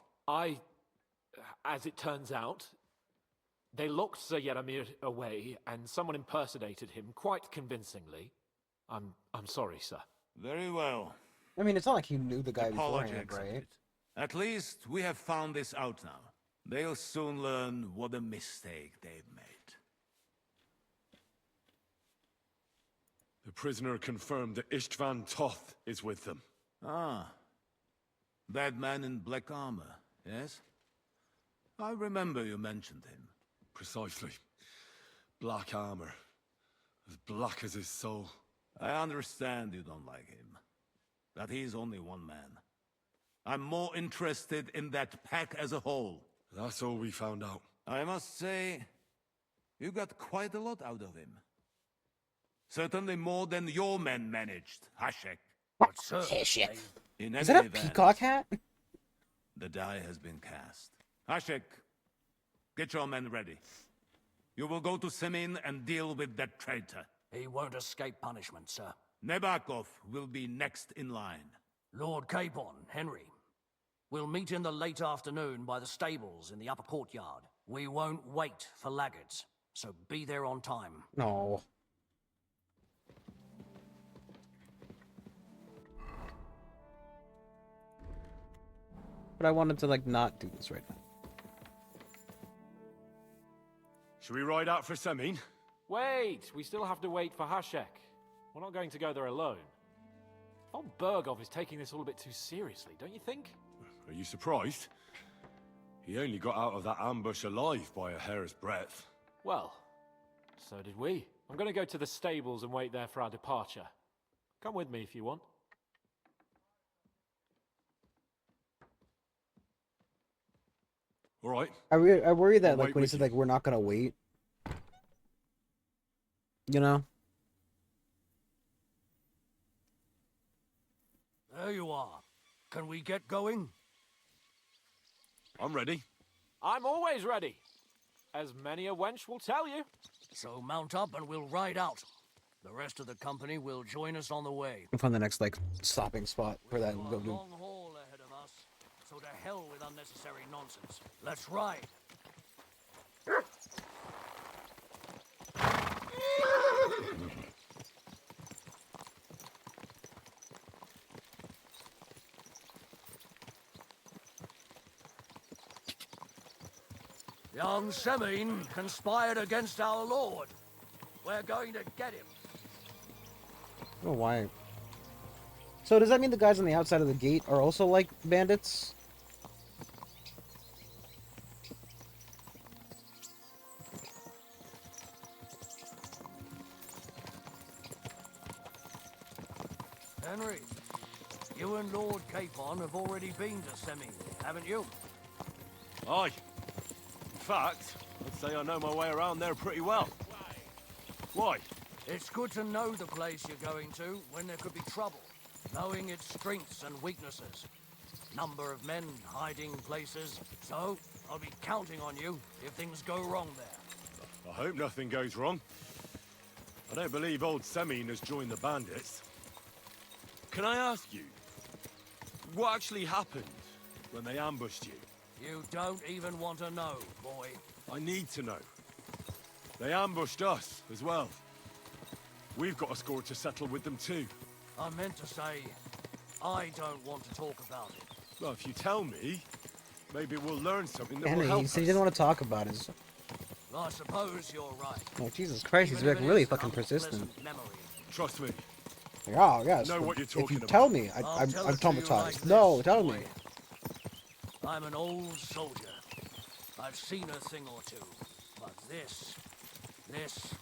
As it turns out, they locked Sir Yaramir away, and someone impersonated him quite convincingly. I'm sorry, sir. Very well. I mean, it's not like he knew the guy Apology beforehand, right? accepted. At least we have found this out now. They'll soon learn what a mistake they've made. The prisoner confirmed that Istvan Toth is with them. Ah. That man in black armor, yes? I remember you mentioned him. Precisely. Black armor. As black as his soul. I understand you don't like him. But he's only one man. I'm more interested in that pack as a whole. That's all we found out. I must say, you got quite a lot out of him. Certainly more than your men managed, Hashek. But sir, shit. In Is any that a event, peacock hat? the die has been cast. Hashek, get your men ready. You will go to Semin and deal with that traitor. He won't escape punishment, sir. Nebakov will be next in line. Lord Capon, Henry. We'll meet in the late afternoon by the stables in the upper courtyard. We won't wait for laggards, so be there on time. No. But I wanted to, like, not do this right now. Should we ride out for Semin? Wait! We still have to wait for Hashek. We're not going to go there alone. Von Bergov is taking this all a bit too seriously, don't you think? Are you surprised? He only got out of that ambush alive by a hair's breadth. Well, so did we. I'm going to go to the stables and wait there for our departure. Come with me if you want. All right. I worry that, I'll like, wait when he with said, you. like, we're not gonna wait. You know? There you are. Can we get going? I'm ready. I'm always ready. As many a wench will tell you. So mount up and we'll ride out. The rest of the company will join us on the way. We'll find the next, like, stopping spot for that. We've Go got a do. long haul ahead of us, so to hell with unnecessary nonsense. Let's ride. Young Semin conspired against our lord. We're going to get him. I don't know why. So does that mean the guys on the outside of the gate are also, like, bandits? Henry, you and Lord Capon have already been to Semin, haven't you? Aye. In fact, I'd say I know my way around there pretty well. Why? It's good to know the place you're going to when there could be trouble, knowing its strengths and weaknesses. Number of men, hiding places. So, I'll be counting on you if things go wrong there. I hope nothing goes wrong. I don't believe old Semin has joined the bandits. Can I ask you, what actually happened when they ambushed you? You don't even want to know, boy. I need to know. They ambushed us as well. We've got a score to settle with them too. I meant to say, I don't want to talk about it. Well, if you tell me, maybe we'll learn something that will Henry, help he us. said he didn't want to talk about it. I suppose you're right. Oh, Jesus Christ, he's Even if like it really is an fucking persistent. unpleasant memory. Trust me. Like, oh, yes. Know what you're if you talking tell about. me, I'll I'm tell it to you traumatized. like No, this, tell boy. me. I'm an old soldier. I've seen a thing or two. But this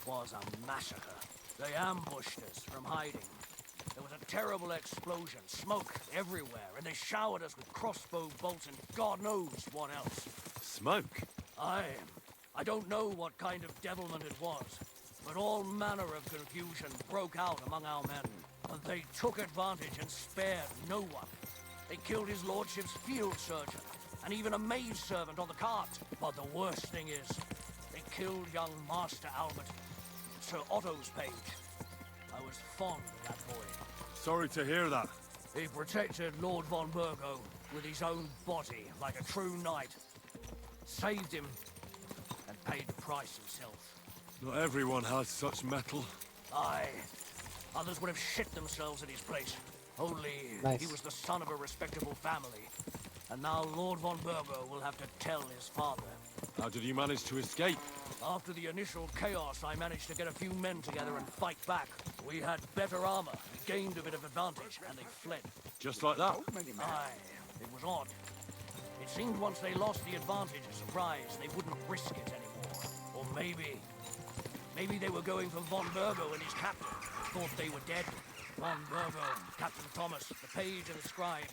was a massacre. They ambushed us from hiding. There was a terrible explosion, smoke everywhere, and they showered us with crossbow bolts and God knows what else. Smoke? I don't know what kind of devilment it was, but all manner of confusion broke out among our men, and they took advantage and spared no one. They killed his lordship's field surgeon, and even a maid servant on the cart. But the worst thing is, they killed young Master Albert, Sir Otto's page. I was fond of that boy. Sorry to hear that. He protected Lord von Burgo with his own body like a true knight. Saved him, and paid the price himself. Not everyone has such metal. Aye. Others would have shit themselves at his place. Only Nice. he was the son of a respectable family. And now Lord von Burgo will have to tell his father. How did you manage to escape? After the initial chaos, I managed to get a few men together and fight back. We had better armor, gained a bit of advantage, and they fled. Just like that? Aye, it was odd. It seemed once they lost the advantage of surprise, they wouldn't risk it anymore. Or maybe they were going for von Burgo and his captain. Thought they were dead. Von Burgo, Captain Thomas, the page and the scribe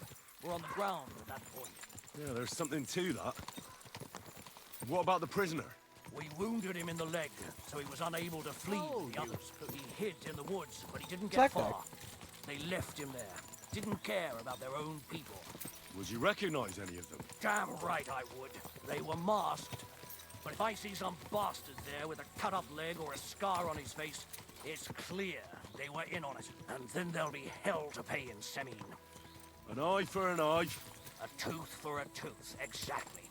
were on the ground at that point. Yeah, there's something to that. What about the prisoner? We wounded him in the leg, so he was unable to flee with the others. He hid in the woods, but he didn't get far. They left him there. Didn't care about their own people. Would you recognize any of them? Damn right I would. They were masked. But if I see some bastard there with a cut-up leg or a scar on his face, it's clear they were in on it. And then there'll be hell to pay in Semine. An eye for an eye. A tooth for a tooth, exactly.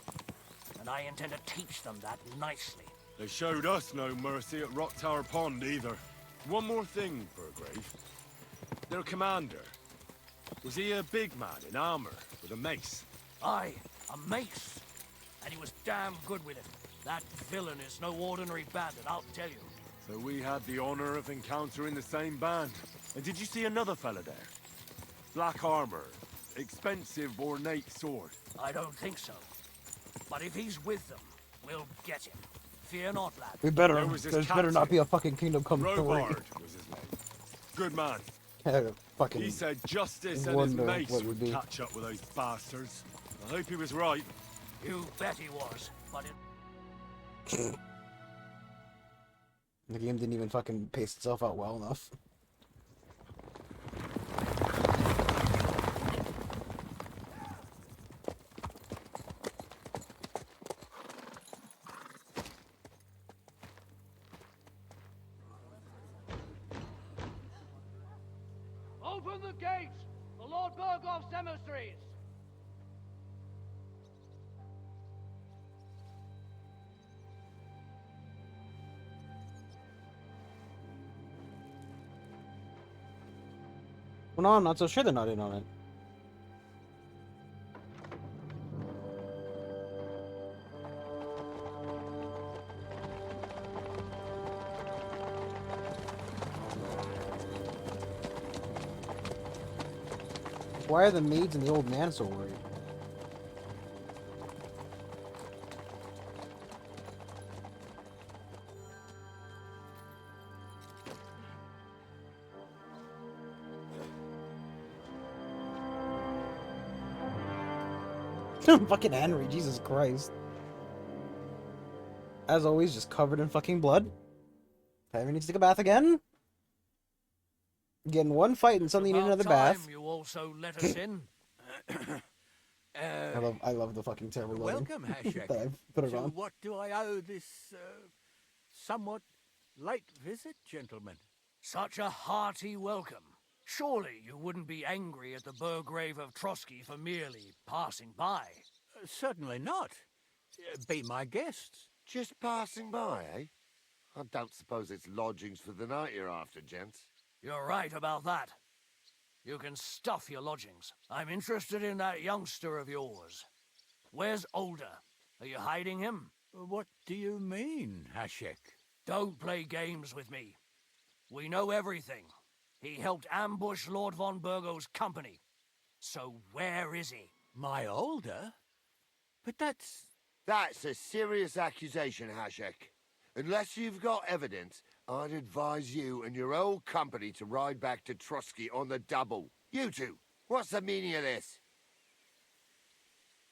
And I intend to teach them that nicely. They showed us no mercy at Rock Tower Pond either. One more thing, Burgrave. Their commander. Was he a big man in armor with a mace? Aye, a mace. And he was damn good with it. That villain is no ordinary bandit, I'll tell you. So we had the honor of encountering the same band. And did you see another fella there? Black armor, expensive ornate sword. I don't think so. But if he's with them, we'll get him. Fear not, lad. We better. There was his There's better not captain. be a fucking Kingdom Come story. Robard was his name. Good man. Fucking. He said justice and his wonder mace what would would be. catch up with those bastards. I hope he was right. You bet he was, but it... The game didn't even fucking pace itself out well enough. Open the gates! The Lord Burgov's emissaries! Well, no, I'm not so sure they're not in on it. Why are the maids and the old man so worried? Fucking Henry, Jesus Christ. As always, just covered in fucking blood. Henry needs to take a bath again. Getting one fight and suddenly you need another bath. You also let us in. I love the fucking terrible loading Welcome, Hashek. that I put it To on. what do I owe this somewhat late visit, gentlemen? Such a hearty welcome. Surely you wouldn't be angry at the Burgrave of Trotsky for merely passing by. Certainly not. Be my guests. Just passing by, eh? I don't suppose it's lodgings for the night you're after, gents. You're right about that. You can stuff your lodgings. I'm interested in that youngster of yours. Where's Older? Are you hiding him? What do you mean, Hashek? Don't play games with me. We know everything. He helped ambush Lord von Burgo's company. So where is he? My Older? But that's... That's a serious accusation, Hashek. Unless you've got evidence, I'd advise you and your old company to ride back to Trotsky on the double. You two, what's the meaning of this?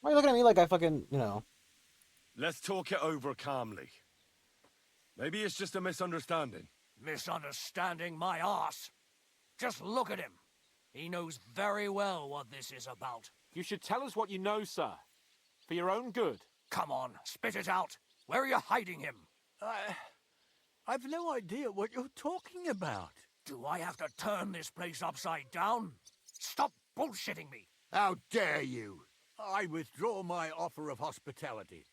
Why are you looking at me like I fucking, you know? Let's talk it over calmly. Maybe it's just a misunderstanding. Misunderstanding my arse. Just look at him. He knows very well what this is about. You should tell us what you know, sir. For your own good. Come on, spit it out. Where are you hiding him? I've no idea what you're talking about. Do I have to turn this place upside down? Stop bullshitting me. How dare you? I withdraw my offer of hospitality.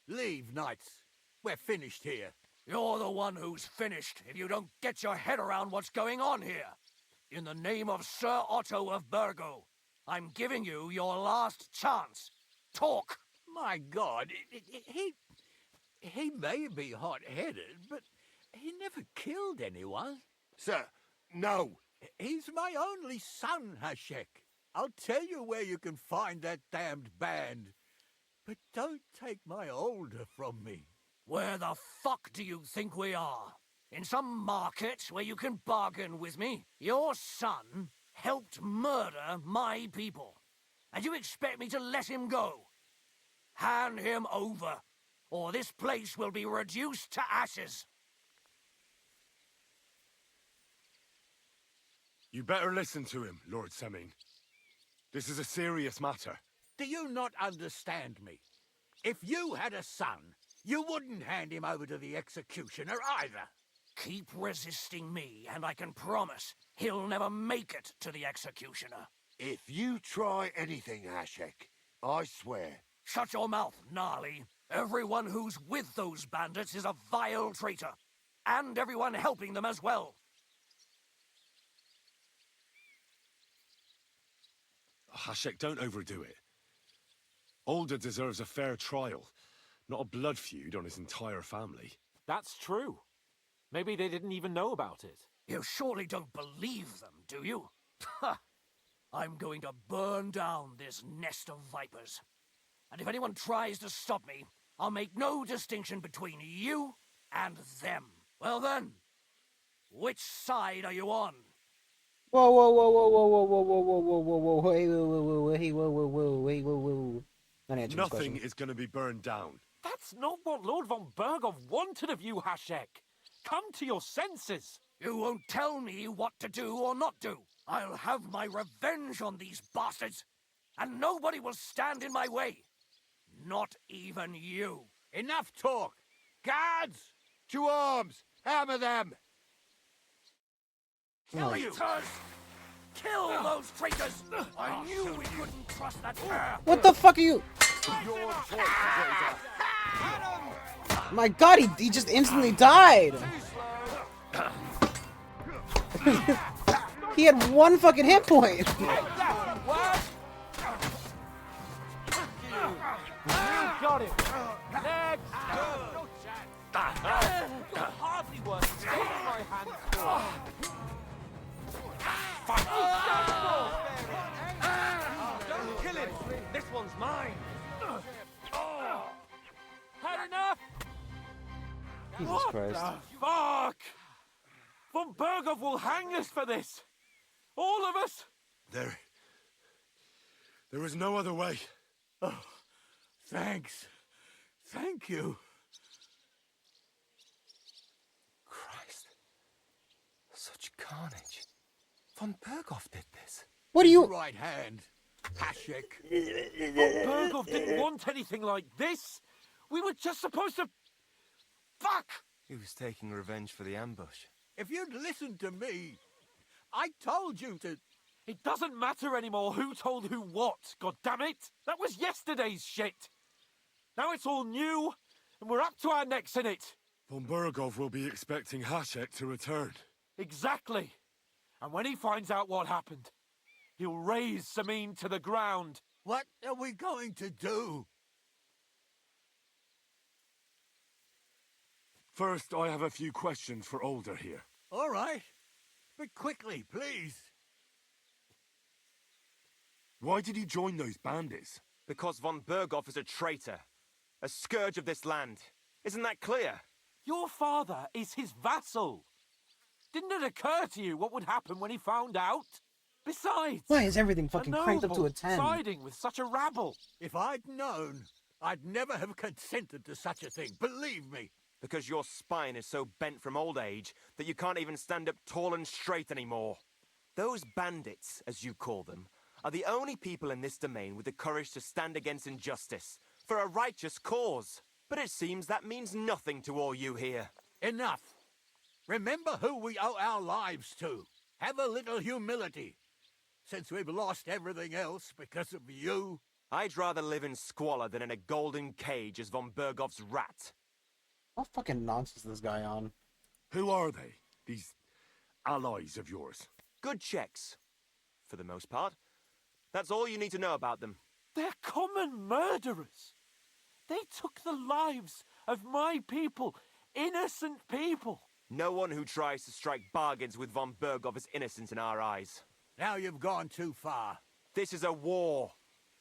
Leave, knights. We're finished here. You're the one who's finished if you don't get your head around what's going on here. In the name of Sir Otto of Burgo, I'm giving you your last chance. Talk! My God, he may be hot-headed, but he never killed anyone. Sir, no. He's my only son, Hashek. I'll tell you where you can find that damned band. But don't take my older from me. Where the fuck do you think we are? In some market where you can bargain with me? Your son helped murder my people. And you expect me to let him go? Hand him over, or this place will be reduced to ashes. You better listen to him, Lord Semin. This is a serious matter. Do you not understand me? If you had a son, you wouldn't hand him over to the executioner either. Keep resisting me, and I can promise he'll never make it to the executioner. If you try anything, Hashek, I swear. Shut your mouth, Gnarly. Everyone who's with those bandits is a vile traitor. And everyone helping them as well. Hashek, don't overdo it. Older deserves a fair trial, not a blood feud on his entire family. That's true. Maybe they didn't even know about it. You surely don't believe them, do you? Ha! I'm going to burn down this nest of vipers. And if anyone tries to stop me, I'll make no distinction between you and them. Well then, which side are you on? Whoa, whoa, whoa, whoa, whoa, whoa, whoa, whoa, whoa, whoa, whoa, whoa, hey, whoa, whoa, whoa, hey, whoa, whoa, whoa, hey, whoa, whoa. Not answering this Nothing question. is going to be burned down. That's not what Lord von Bergov wanted of you, Hashek. Come to your senses. You won't tell me what to do or not do. I'll have my revenge on these bastards, and nobody will stand in my way. Not even you. Enough talk. Guards! To arms! Hammer them! Traitors! Kill those traitors! I knew we couldn't trust that pair. What the fuck are you? My God, he just instantly died. He had one fucking hit point. Got it. Next. Hardly worth saving my hands for. Don't kill him! This one's mine! Had enough? Jesus What Christ. the fuck? Von Bergov will hang us for this. All of us. There is no other way. Oh, thanks. Thank you. Christ. Such carnage. Von Bergov did this. What are you? Right hand. Hashek. Von Bergov didn't want anything like this. We were just supposed to... Fuck! He was taking revenge for the ambush. If you'd listened to me, I told you to... It doesn't matter anymore who told who what, goddammit! That was yesterday's shit! Now it's all new, and we're up to our necks in it! Von Bergov will be expecting Hashek to return. Exactly! And when he finds out what happened, he'll raise Samin to the ground. What are we going to do? First, I have a few questions for Older here. All right. But quickly, please. Why did he join those bandits? Because von Bergov is a traitor. A scourge of this land. Isn't that clear? Your father is his vassal. Didn't it occur to you what would happen when he found out? Besides, Why is everything fucking cranked up to a 10? Siding with such a rabble. If I'd known, I'd never have consented to such a thing. Believe me. Because your spine is so bent from old age that you can't even stand up tall and straight anymore. Those bandits, as you call them, are the only people in this domain with the courage to stand against injustice for a righteous cause. But it seems that means nothing to all you here. Enough. Remember who we owe our lives to. Have a little humility. Since we've lost everything else because of you. I'd rather live in squalor than in a golden cage as von Bergov's rat. What fucking nonsense is this guy on? Who are they? These allies of yours? Good checks, for the most part. That's all you need to know about them. They're common murderers. They took the lives of my people, innocent people. No one who tries to strike bargains with von Bergov is innocent in our eyes. Now you've gone too far. This is a war.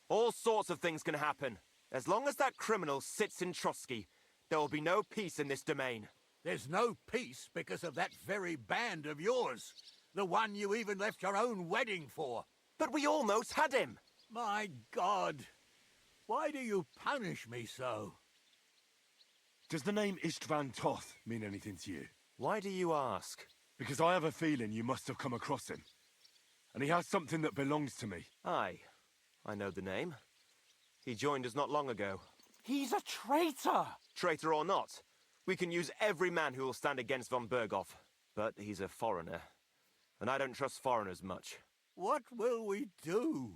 All sorts of things can happen. As long as that criminal sits in Trotsky, there will be no peace in this domain. There's no peace because of that very band of yours. The one you even left your own wedding for. But we almost had him! My God. Why do you punish me so? Does the name Istvan Toth mean anything to you? Why do you ask? Because I have a feeling you must have come across him. And he has something that belongs to me. Aye, I know the name. He joined us not long ago. He's a traitor! Traitor or not, we can use every man who will stand against von Bergov. But he's a foreigner, and I don't trust foreigners much. What will we do?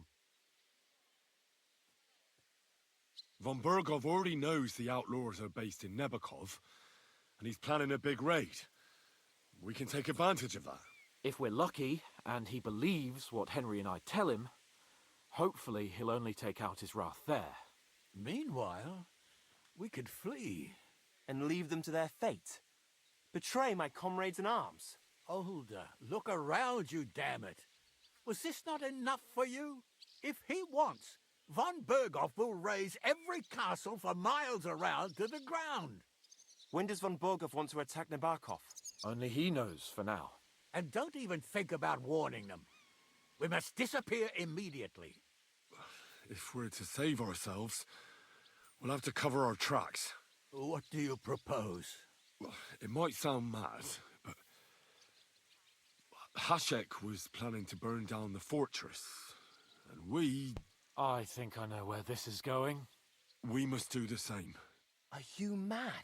Von Bergov already knows the outlaws are based in Nebakov, and he's planning a big raid. We can take advantage of that. If we're lucky, and he believes what Henry and I tell him, hopefully he'll only take out his wrath there. Meanwhile, we could flee. And leave them to their fate. Betray my comrades in arms. Older, look around you, damn it. Was this not enough for you? If he wants, von Bergov will raise every castle for miles around to the ground. When does von Bergov want to attack Nabokov? Only he knows for now. And don't even think about warning them. We must disappear immediately. If we're to save ourselves, we'll have to cover our tracks. What do you propose? Well, it might sound mad, but Hashek was planning to burn down the fortress, and I think I know where this is going. we must do the same. Are you mad?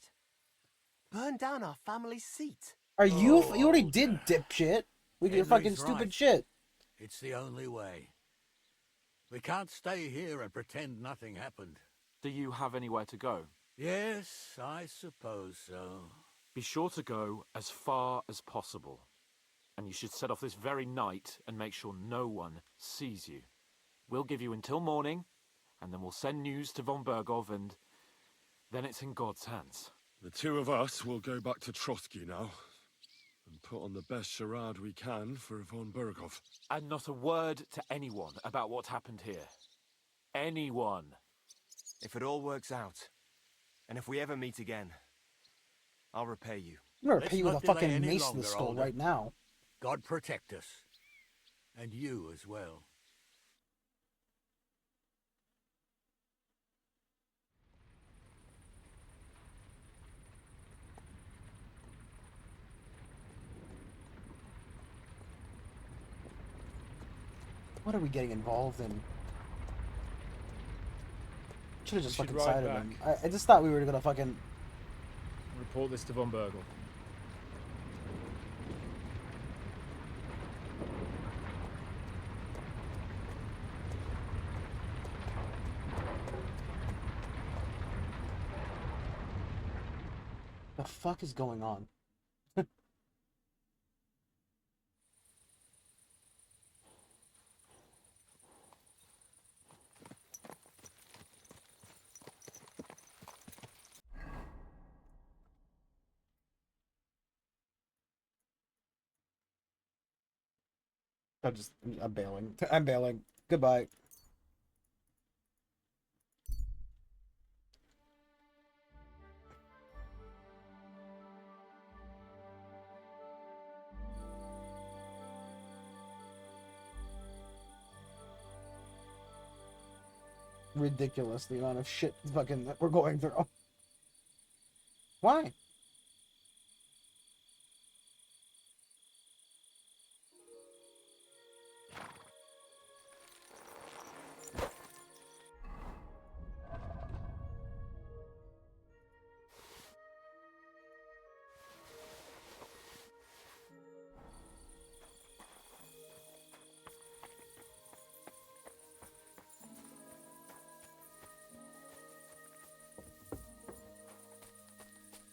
Burn down our family seat? Are you? You already did, dipshit. With your Henry's fucking right. stupid shit. It's the only way. We can't stay here and pretend nothing happened. Do you have anywhere to go? Yes, I suppose so. Be sure to go as far as possible. And you should set off this very night and make sure no one sees you. We'll give you until morning, and then we'll send news to von Bergov, and then it's in God's hands. The two of us will go back to Trotsky now, and put on the best charade we can for von Bergov. And not a word to anyone about what happened here. Anyone. If it all works out, and if we ever meet again, I'll repay you. I'm gonna Let's pay you with a not delay fucking any mace in the longer, skull Alder. right now. God protect us. And you as well. What are we getting involved in? Should have just We should fucking ride sided back. him. I just thought we were gonna fucking. Report this to von Bergel. The fuck is going on? I'm bailing. I'm bailing. Goodbye. Ridiculous, the amount of shit fucking that we're going through. Why?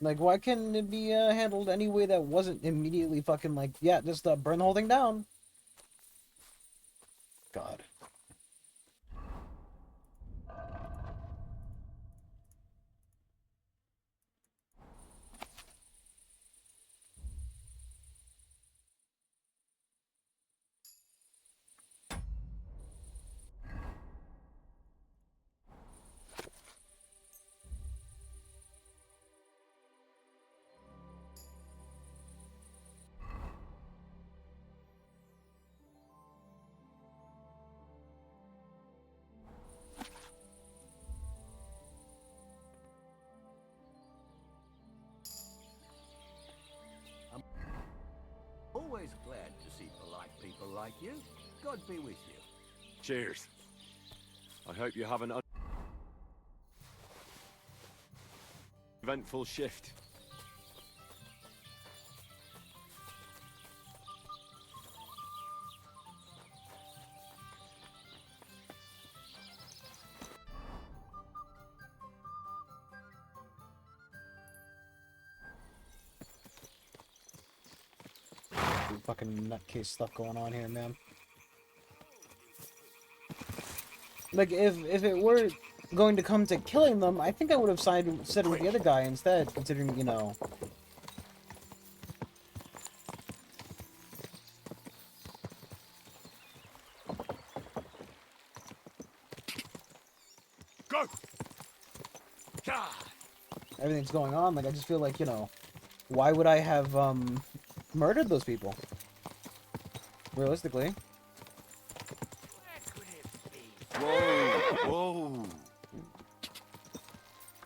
Like, why couldn't it be handled any way that wasn't immediately fucking like, yeah, just burn the whole thing down? God. Always glad to see polite people like you. God be with you. Cheers. I hope you have an eventful shift. Some fucking nutcase stuff going on here, man. Like, if it were going to come to killing them, I think I would have sided with the other guy instead, considering, you know... Go! everything's going on. Like, I just feel like, you know, why would I have, murdered those people? Realistically. Whoa! Whoa!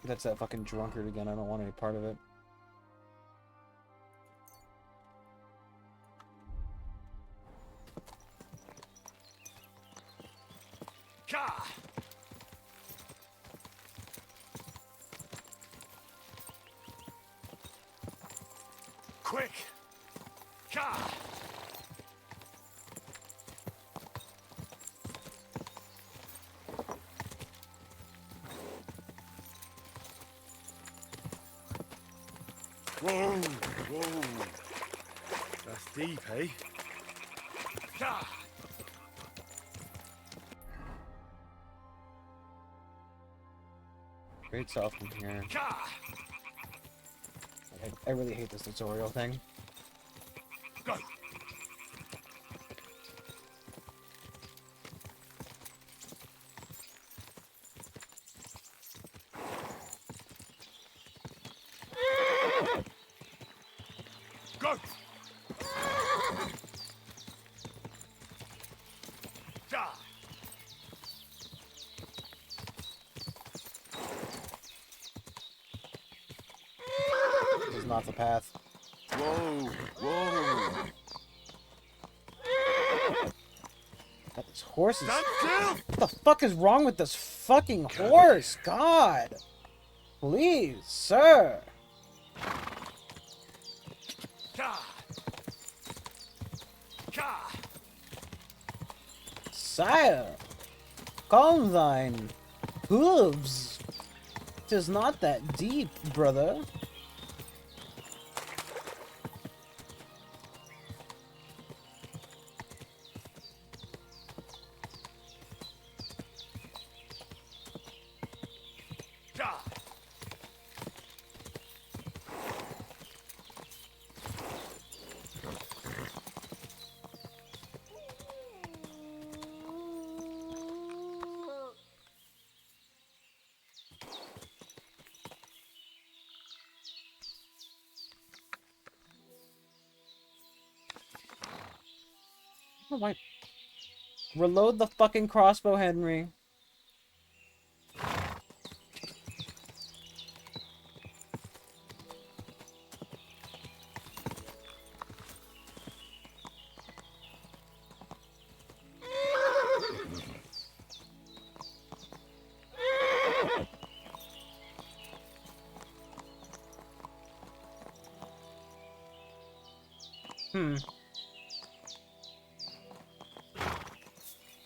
That's that fucking drunkard again. I don't want any part of it. Quick! Whoa! Whoa! That's deep, eh? Great stuff from here. I really hate this tutorial thing. Go! Go! This is not the path. Whoa! Whoa! God, this horse is... Stand still! What the fuck is wrong with this fucking horse? God! Please, sir! Sire! Calm thine hooves! 'Tis not that deep, brother. Oh my... Reload the fucking crossbow, Henry.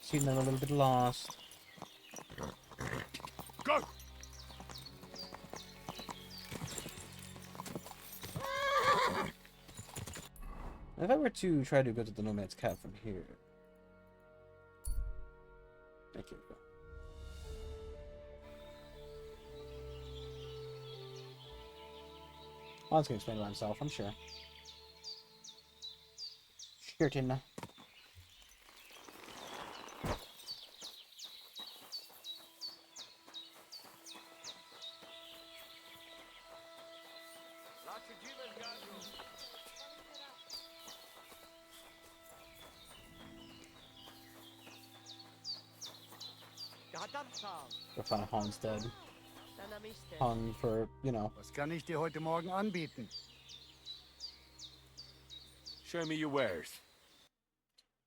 Seem I'm a little bit lost. Go! If I were to try to go to the Nomad's Cap from here, I can't go. Hans can explain by himself, I'm sure. Certain. Go find Hans dead. Hung for, you know. Was kann ich dir heute Morgen anbieten? Show me your wares.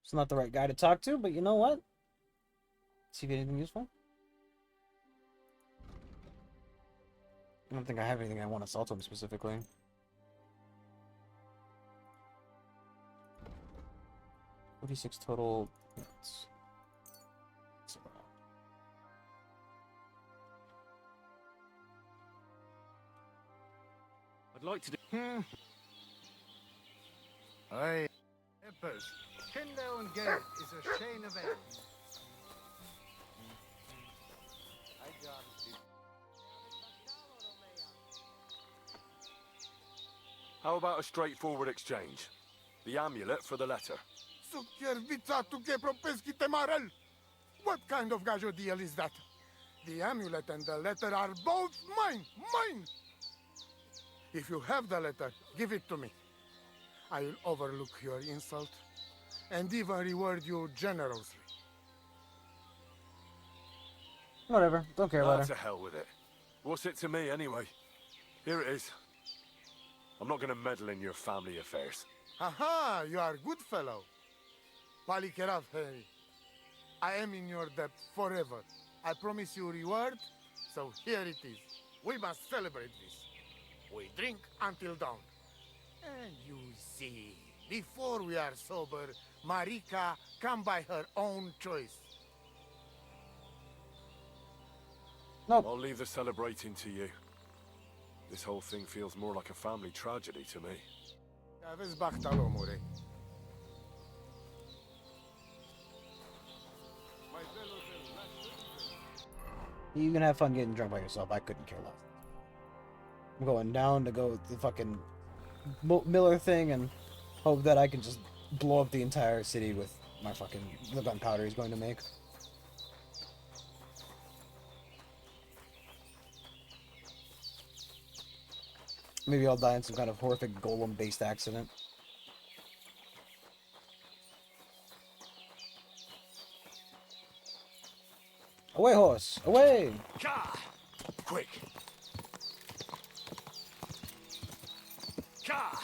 It's not the right guy to talk to, but you know what? See if you have anything useful. I don't think I have anything I want to sell to him specifically. $46 total. Yes. I'd like to do. Hey, Eppes. Kinder und Geld ist a schöne Welt. How about a straightforward exchange? The amulet for the letter. What kind of gajo deal is that? The amulet and the letter are both mine! Mine! If you have the letter, give it to me. I will overlook your insult and even reward you generously. Whatever. Don't care about To her. hell with it. What's it to me, anyway? Here it is. I'm not going to meddle in your family affairs. Aha! You are a good fellow. Palikerav, hey. I am in your debt forever. I promise you reward, so here it is. We must celebrate this. We drink until dawn. And you see, before we are sober, Marika come by her own choice. Nope. I'll leave the celebrating to you. This whole thing feels more like a family tragedy to me. Aveți Bachtalomure. You can have fun getting drunk by yourself. I couldn't care less. I'm going down to go to the fucking Miller thing and hope that I can just blow up the entire city with my fucking the gunpowder he's going to make. Maybe I'll die in some kind of horrific golem-based accident. Away, horse! Away! Ka! Quick! Ka!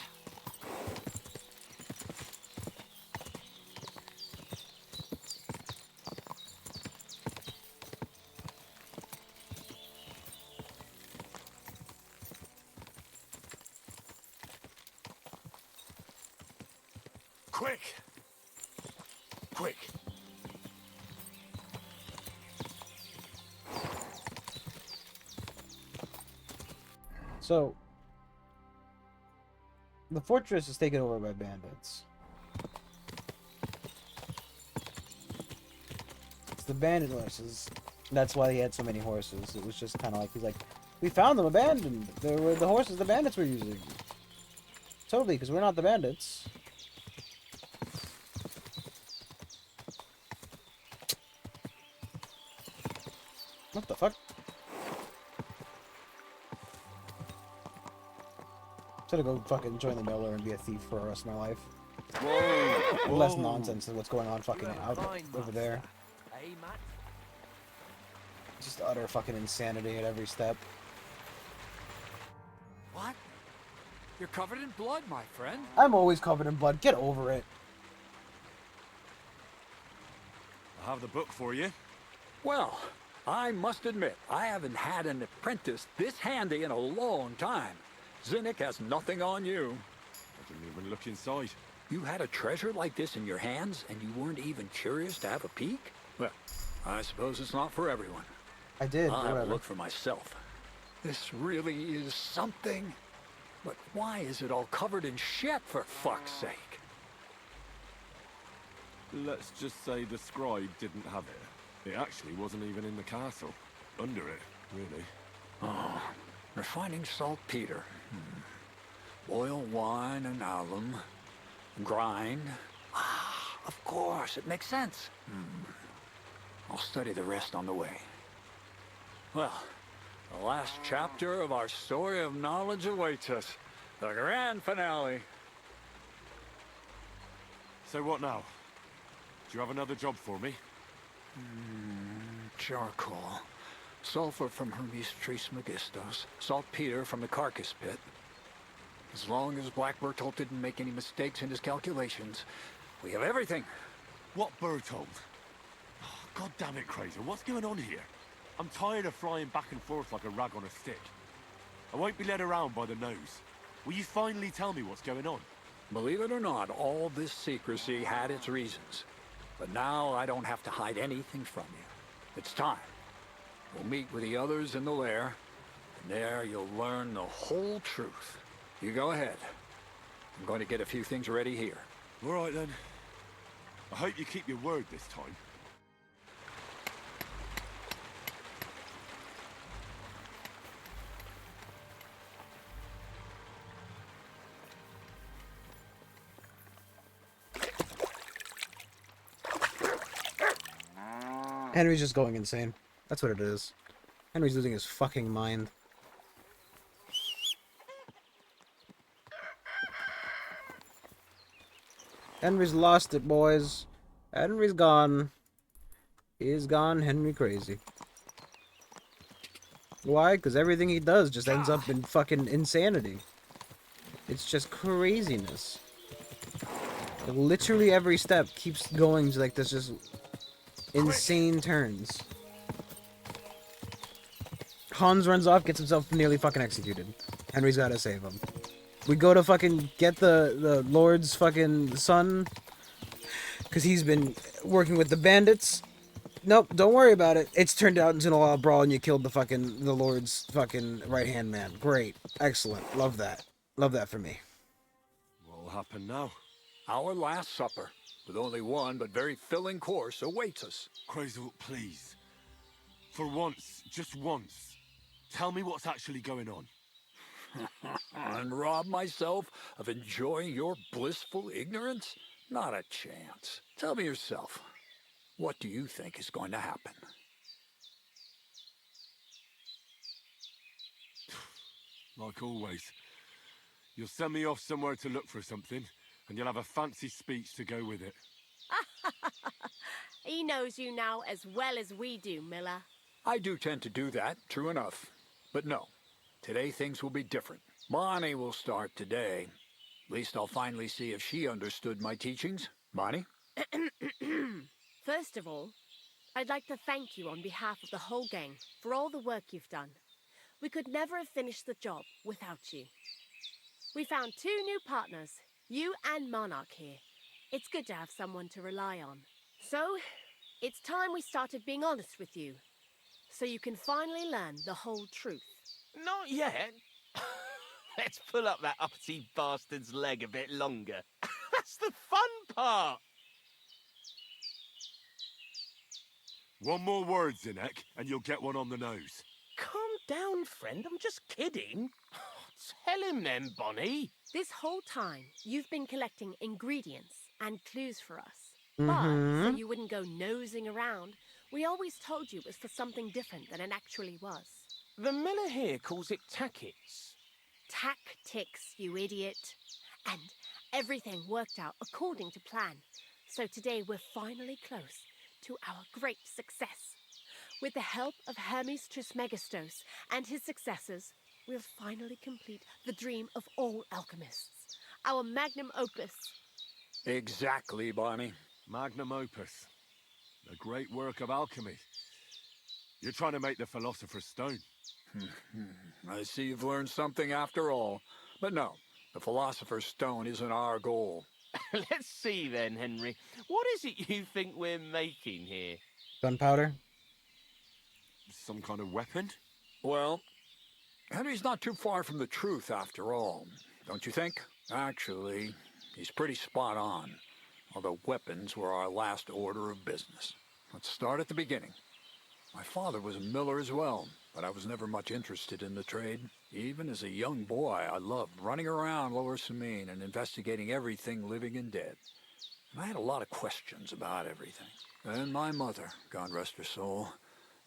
Quick! Quick! So, the fortress is taken over by bandits. It's the bandit horses. That's why he had so many horses. It was just kind of like, he's like, we found them abandoned. They were the horses the bandits were using. Totally, because we're not the bandits. What the fuck? Should I go fucking join the Miller and be a thief for the rest of my life? Whoa! Less nonsense than what's going on fucking out over there. Just utter fucking insanity at every step. What? You're covered in blood, my friend. I'm always covered in blood. Get over it. I have the book for you. Well, I must admit, I haven't had an apprentice this handy in a long time. Zinnik has nothing on you. I didn't even look inside. You had a treasure like this in your hands, and you weren't even curious to have a peek? Well, I suppose it's not for everyone. I did, I'll have a whatever. look for myself. This really is something. But why is it all covered in shit, for fuck's sake? Let's just say the scribe didn't have it. It actually wasn't even in the castle. Under it, really. Oh, refining saltpeter. Boil wine and alum. Grind. Ah, of course, it makes sense. I'll study the rest on the way. Well, the last chapter of our story of knowledge awaits us. The grand finale. So what now? Do you have another job for me? Charcoal. Sulfur from Hermes Trismegistus. Saltpeter from the carcass pit. As long as Black Bertolt didn't make any mistakes in his calculations, we have everything. What Bertolt? Oh, God damn it, Kraser, what's going on here? I'm tired of flying back and forth like a rag on a stick. I won't be led around by the nose. Will you finally tell me what's going on? Believe it or not, all this secrecy had its reasons. But now I don't have to hide anything from you. It's time. We'll meet with the others in the lair, and there you'll learn the whole truth. You go ahead. I'm going to get a few things ready here. All right, then. I hope you keep your word this time. Henry's just going insane. That's what it is. Henry's losing his fucking mind. Henry's lost it, boys. Henry's gone. He's gone Henry crazy. Why? Because everything he does just ends up in fucking insanity. It's just craziness. Like, literally every step keeps going to like this just insane turns. Hans runs off, gets himself nearly fucking executed. Henry's gotta save him. We go to fucking get the Lord's fucking son, because he's been working with the bandits. Nope, don't worry about it. It's turned out into an all-out brawl and you killed the Lord's fucking right-hand man. Great. Excellent. Love that. Love that for me. What'll happen now? Our last supper, with only one but very filling course, awaits us. Krazel, please. For once, just once, tell me what's actually going on. And rob myself of enjoying your blissful ignorance? Not a chance. Tell me yourself. What do you think is going to happen? Like always. You'll send me off somewhere to look for something, and you'll have a fancy speech to go with it. He knows you now as well as we do, Miller. I do tend to do that, true enough. But no, today things will be different. Bonnie will start today. At least I'll finally see if she understood my teachings. Bonnie? First of all, I'd like to thank you on behalf of the whole gang for all the work you've done. We could never have finished the job without you. We found 2 new partners, you and Monarch here. It's good to have someone to rely on. So, it's time we started being honest with you, so you can finally learn the whole truth. Not yet. Let's pull up that uppity bastard's leg a bit longer. That's the fun part. One more word, Zinek, and you'll get one on the nose. Calm down, friend. I'm just kidding. Tell him then, Bonnie. This whole time, you've been collecting ingredients and clues for us. But, so you wouldn't go nosing around, we always told you it was for something different than it actually was. The miller here calls it tackets. Tactics, you idiot. And everything worked out according to plan. So today we're finally close to our great success. With the help of Hermes Trismegistus and his successors, we'll finally complete the dream of all alchemists. Our magnum opus. Exactly, Bonnie. Magnum opus. A great work of alchemy. You're trying to make the Philosopher's Stone. I see you've learned something after all. But no, the Philosopher's Stone isn't our goal. Let's see then, Henry. What is it you think we're making here? Gunpowder? Some kind of weapon? Well, Henry's not too far from the truth after all, don't you think? Actually, he's pretty spot on. although weapons were our last order of business. Let's start at the beginning. My father was a miller as well, but I was never much interested in the trade. Even as a young boy, I loved running around Lower Samine and investigating everything living and dead. And I had a lot of questions about everything. Then my mother, God rest her soul,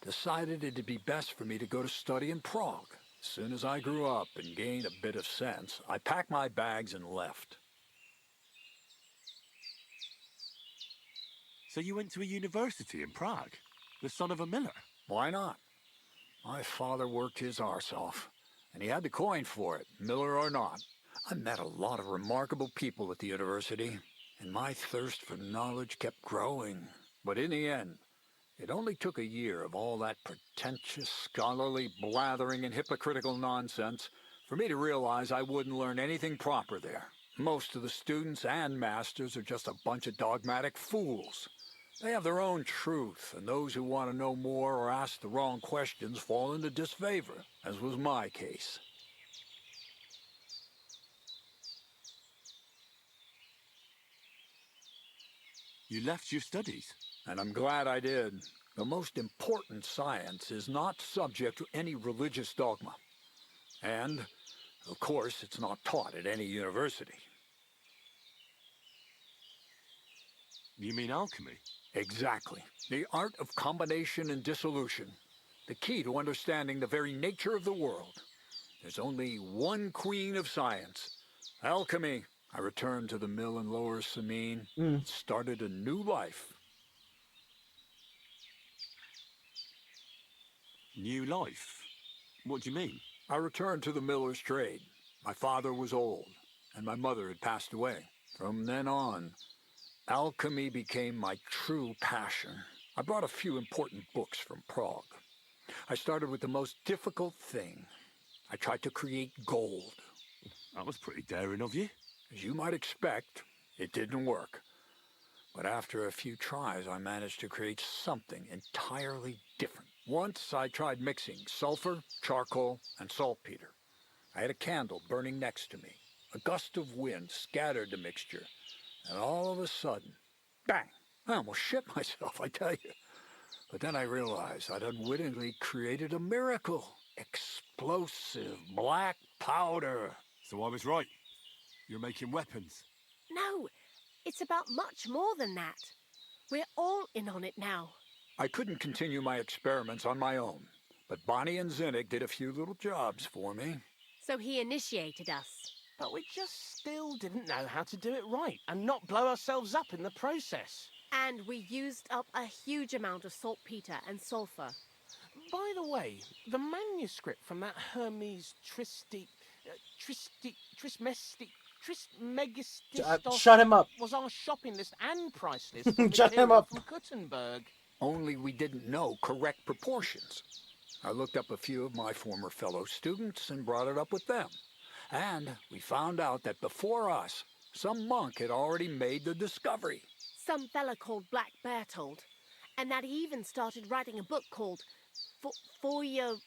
decided it'd be best for me to go to study in Prague. As soon as I grew up and gained a bit of sense, I packed my bags and left. So you went to a university in Prague? The son of a miller? Why not? My father worked his arse off, and he had the coin for it, miller or not. I met a lot of remarkable people at the university, and my thirst for knowledge kept growing. But in the end, it only took a year of all that pretentious, scholarly blathering and hypocritical nonsense for me to realize I wouldn't learn anything proper there. Most of the students and masters are just a bunch of dogmatic fools. They have their own truth, and those who want to know more or ask the wrong questions fall into disfavor, as was my case. You left your studies? And I'm glad I did. The most important science is not subject to any religious dogma. And, of course, it's not taught at any university. You mean alchemy? Exactly. The art of combination and dissolution. The key to understanding the very nature of the world. There's only one queen of science. Alchemy. I returned to the mill in Lower Samine, started a new life. New life? What do you mean? I returned to the miller's trade. My father was old, and my mother had passed away. From then on, alchemy became my true passion. I brought a few important books from Prague. I started with the most difficult thing. I tried to create gold. That was pretty daring of you. As you might expect, it didn't work. But after a few tries, I managed to create something entirely different. Once I tried mixing sulfur, charcoal, and saltpeter. I had a candle burning next to me. A gust of wind scattered the mixture, and all of a sudden, bang! I almost shit myself, I tell you. But then I realized I'd unwittingly created a miracle. Explosive black powder. So I was right. You're making weapons. No, it's about much more than that. We're all in on it now. I couldn't continue my experiments on my own, but Bonnie and Zinnig did a few little jobs for me. So he initiated us. But we just still didn't know how to do it right and not blow ourselves up in the process. And we used up a huge amount of saltpeter and sulfur. By the way, the manuscript from that Hermes Trismegistus shut him up. was our shopping list and price list for Shut him material up. from Kuttenberg. Only we didn't know correct proportions. I looked up a few of my former fellow students and brought it up with them. And we found out that before us, some monk had already made the discovery. Some fella called Black Bertold. And that he even started writing a book called Feuerwehr.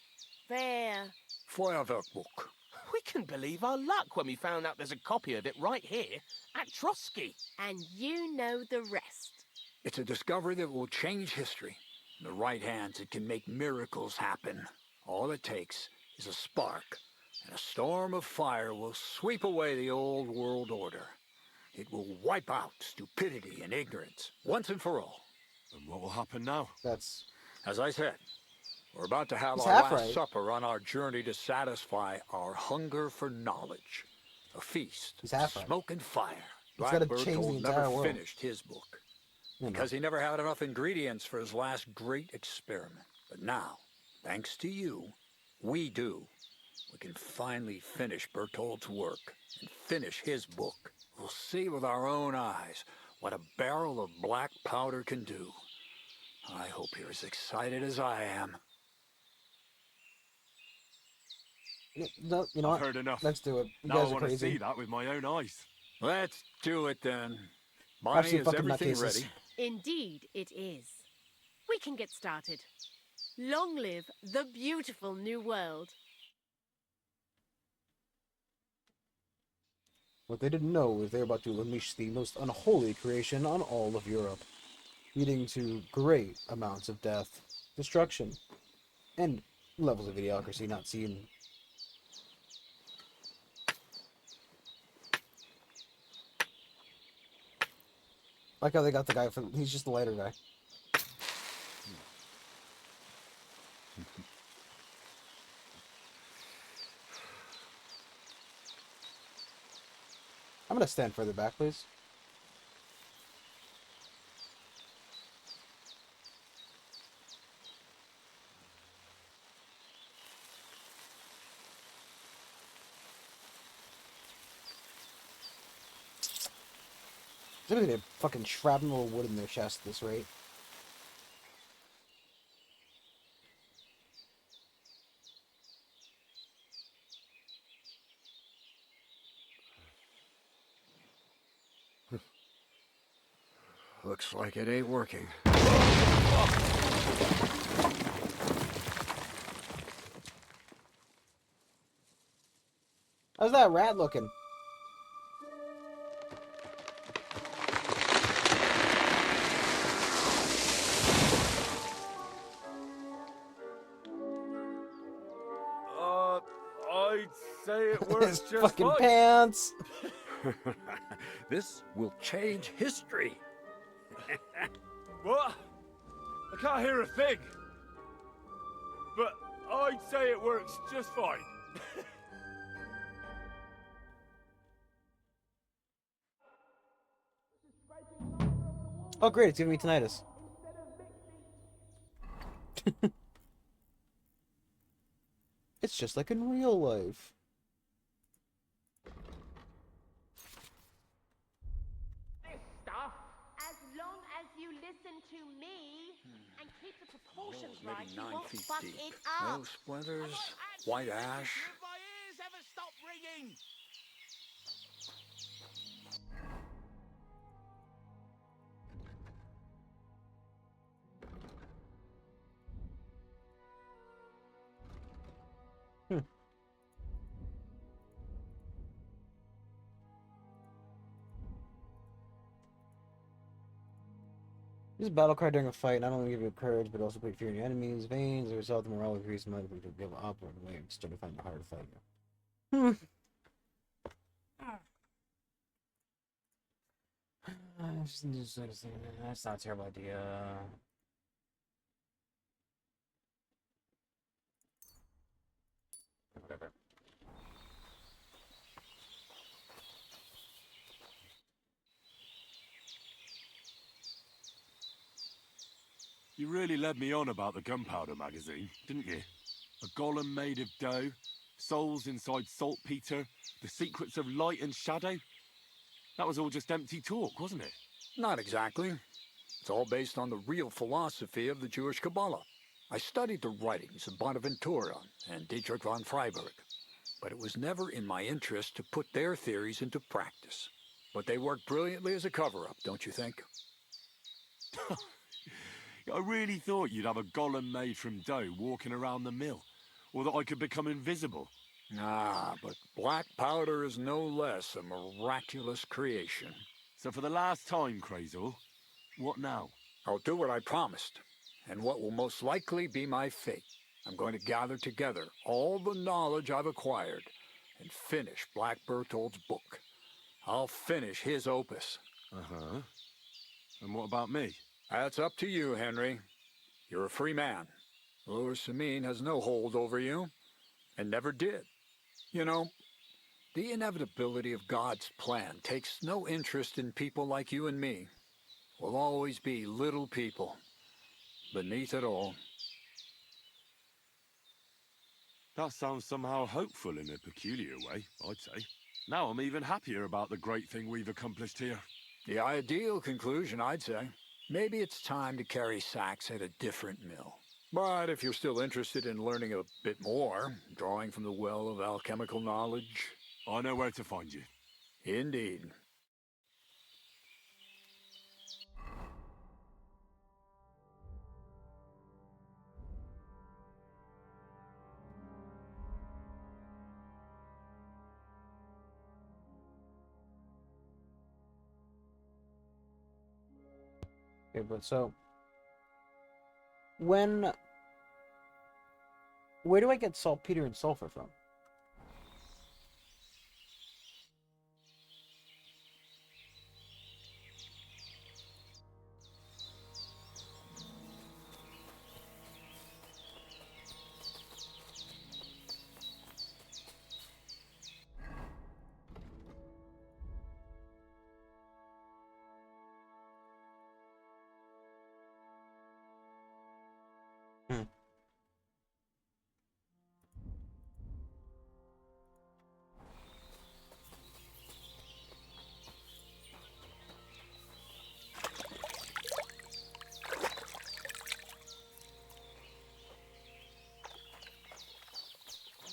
Feuerwerkbuch. We can believe our luck when we found out there's a copy of it right here at Trotsky. And you know the rest. It's a discovery that will change history. In the right hands, it can make miracles happen. All it takes is a spark, and a storm of fire will sweep away the old world order. It will wipe out stupidity and ignorance, once and for all. And what will happen now? That's... As I said, we're about to have He's our half last right. supper on our journey to satisfy our hunger for knowledge. A feast, He's half right. smoke and fire. He's gotta Blackbird change the told entire never world. finished his book. Because he never had enough ingredients for his last great experiment. But now, thanks to you, we do. We can finally finish Bertold's work and finish his book. We'll see with our own eyes what a barrel of black powder can do. I hope you're as excited as I am. No, you know I've what? heard enough. Let's do it. You Now I guys are want to crazy. see that with my own eyes. Let's do it then. Have Bonnie, some is fucking everything nutcases. ready? Indeed it is. We can get started. Long live the beautiful new world. What they didn't know is they were about to unleash the most unholy creation on all of Europe, leading to great amounts of death, destruction, and levels of idiocracy not seen. Like how they got the guy from... He's just the lighter guy. I'm gonna stand further back, please. They're gonna get fucking shrapnel of wood in their chest at this rate. Looks like it ain't working. How's that rat looking? I'd say it works His just fucking fine. pants! This will change history. What? I can't hear a thing. But I'd say it works just fine. Oh great, it's giving me tinnitus. It's just like in real life. As long as you listen to me and keep the proportions Maybe right, you 9 won't feet fuck deep. it up. No splinters, white ash. My ears ever stop ringing? Use a battle card during a fight, not only give you courage, but also put fear in your enemies' veins. As a result, the morale increase and might to give up or away and start to find it harder to fight you. That's not a terrible idea. Whatever. You really led me on about the gunpowder magazine, didn't you? A golem made of dough, souls inside saltpeter, the secrets of light and shadow. That was all just empty talk, wasn't it? Not exactly. It's all based on the real philosophy of the Jewish Kabbalah. I studied the writings of Bonaventura and Dietrich von Freiberg, but it was never in my interest to put their theories into practice. But they work brilliantly as a cover-up, don't you think? I really thought you'd have a golem made from dough walking around the mill, or that I could become invisible. Ah, but black powder is no less a miraculous creation. So for the last time, Crazel, what now? I'll do what I promised, and what will most likely be my fate. I'm going to gather together all the knowledge I've acquired and finish Black Berthold's book. I'll finish his opus. Uh-huh. And what about me? That's up to you, Henry. You're a free man. Lower Samine has no hold over you, and never did. You know, the inevitability of God's plan takes no interest in people like you and me. We'll always be little people, beneath it all. That sounds somehow hopeful in a peculiar way, I'd say. Now I'm even happier about the great thing we've accomplished here. The ideal conclusion, I'd say. Maybe it's time to carry sacks at a different mill. But if you're still interested in learning a bit more, drawing from the well of alchemical knowledge... I know where to find you. Indeed. Okay, but so where do I get saltpeter and sulfur from? Hmm.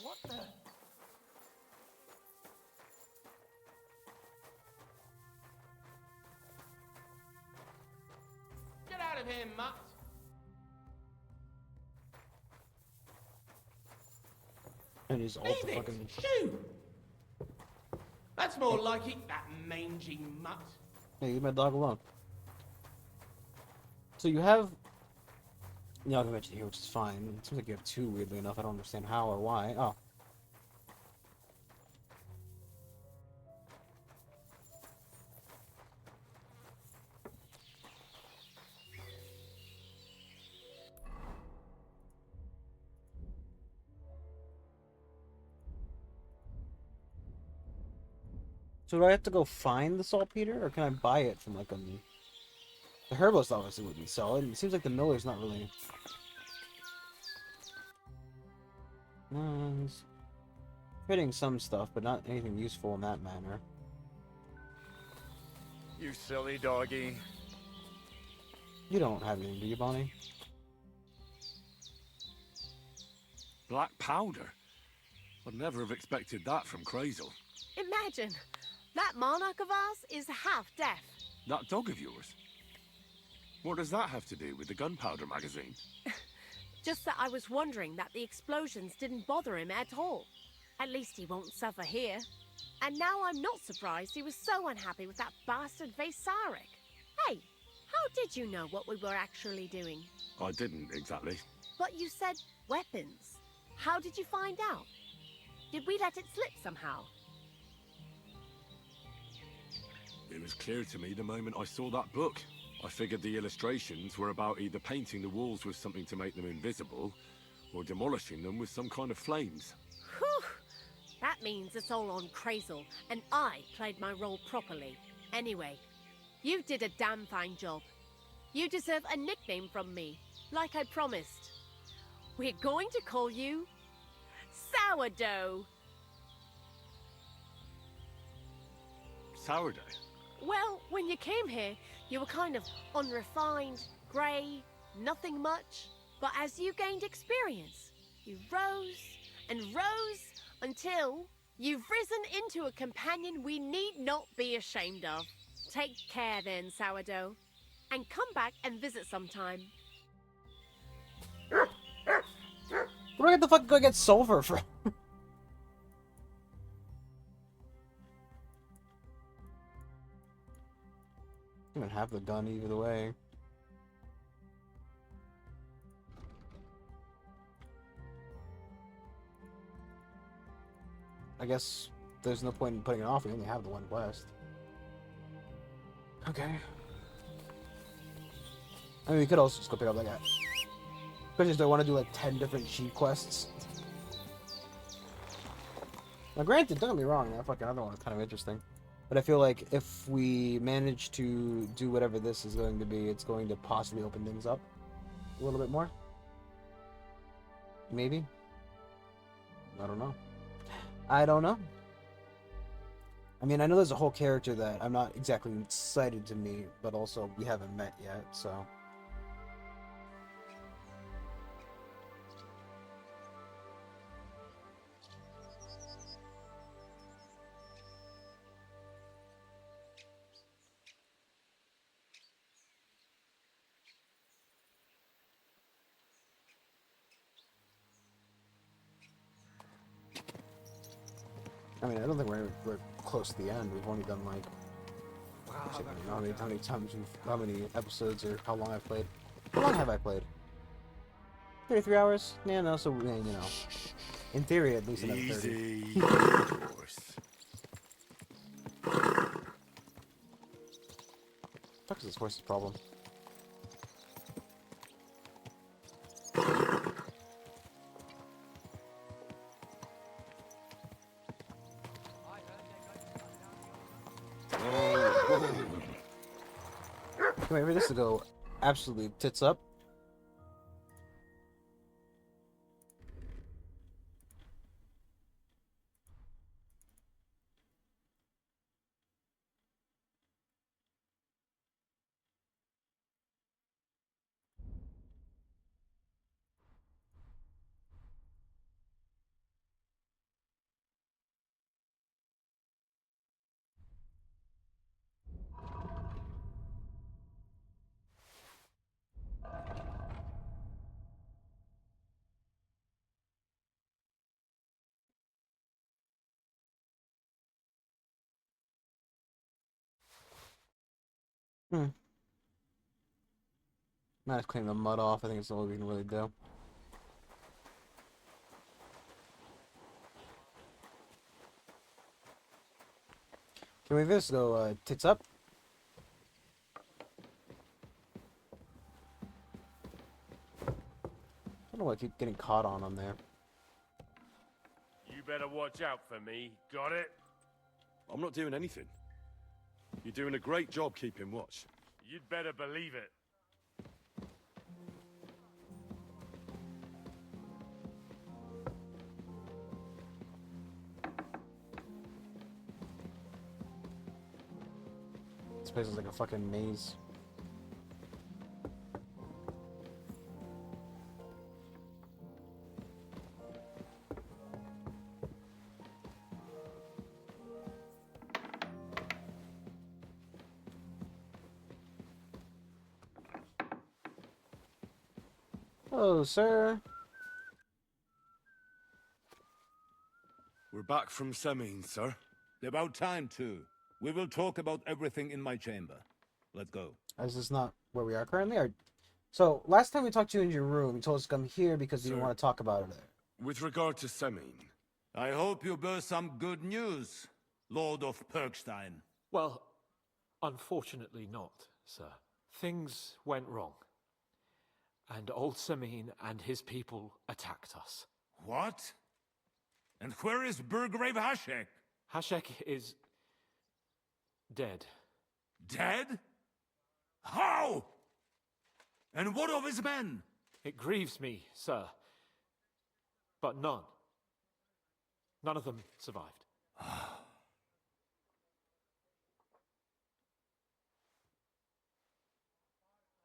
What the? Get out of here, mutt! And he's all Leave it! fucking. Shoo! That's more like it, that mangy mutt. Hey, leave my dog alone. So you have the argument here, which is fine. It seems like you have two, weirdly enough. I don't understand how or why. Oh. So do I have to go find the saltpeter, or can I buy it from like the herbalist obviously wouldn't sell it. It seems like the miller's not really. He's trading some stuff, but not anything useful in that manner. You silly doggy. You don't have anything, do you, Bonnie? Black powder? I'd never have expected that from Crazel. Imagine, that monarch of ours is half deaf. That dog of yours? What does that have to do with the gunpowder magazine? Just that I was wondering that the explosions didn't bother him at all. At least he won't suffer here. And now I'm not surprised he was so unhappy with that bastard Vasarik. Hey, how did you know what we were actually doing? I didn't exactly. But you said weapons. How did you find out? Did we let it slip somehow? It was clear to me the moment I saw that book. I figured the illustrations were about either painting the walls with something to make them invisible, or demolishing them with some kind of flames. Whew! That means it's all on Crazel, and I played my role properly. Anyway, you did a damn fine job. You deserve a nickname from me, like I promised. We're going to call you Sourdough. Sourdough? Well, when you came here, you were kind of unrefined, grey, nothing much. But as you gained experience, you rose and rose until you've risen into a companion we need not be ashamed of. Take care then, Sourdough, and come back and visit sometime. Where the fuck do I get sulfur from? I don't even have the gun either way. I guess there's no point in putting it off. We only have the one quest. Okay. I mean, we could also just go pick up that guy. Especially if I want to do like 10 different sheep quests. Now, granted, don't get me wrong, that fucking other one is kind of interesting. But I feel like if we manage to do whatever this is going to be, it's going to possibly open things up a little bit more. Maybe. I don't know. I don't know. I mean, I know there's a whole character that I'm not exactly excited to meet, but also we haven't met yet, so... I mean, I don't think we're close to the end. We've only done like Actually, I don't know how many times how many episodes or how long I've played. How long have I played? 33 hours? Yeah, no, so, you know. In theory, at least another 30. Easy. Of course. What is this horse's problem? Wait for this to go absolutely tits up. Hmm. Might have clean the mud off. I think it's all we can really do. Can we just go tits up? I don't know why I keep getting caught on them there. You better watch out for me. Got it? I'm not doing anything. You're doing a great job keeping watch. You'd better believe it. This place is like a fucking maze. Hello, sir. We're back from Semine, sir. About time, too. We will talk about everything in my chamber. Let's go. Is this not where we are currently? Or... So, last time we talked to you in your room, you told us to come here because you didn't want to talk about it there. With regard to Semine... I hope you bear some good news, Lord of Perkstein. Well, unfortunately not, sir. Things went wrong. And old Semine and his people attacked us. What? And where is Burgrave Hashek? Hashek is... dead. Dead? How? And what of his men? It grieves me, sir. But none of them survived.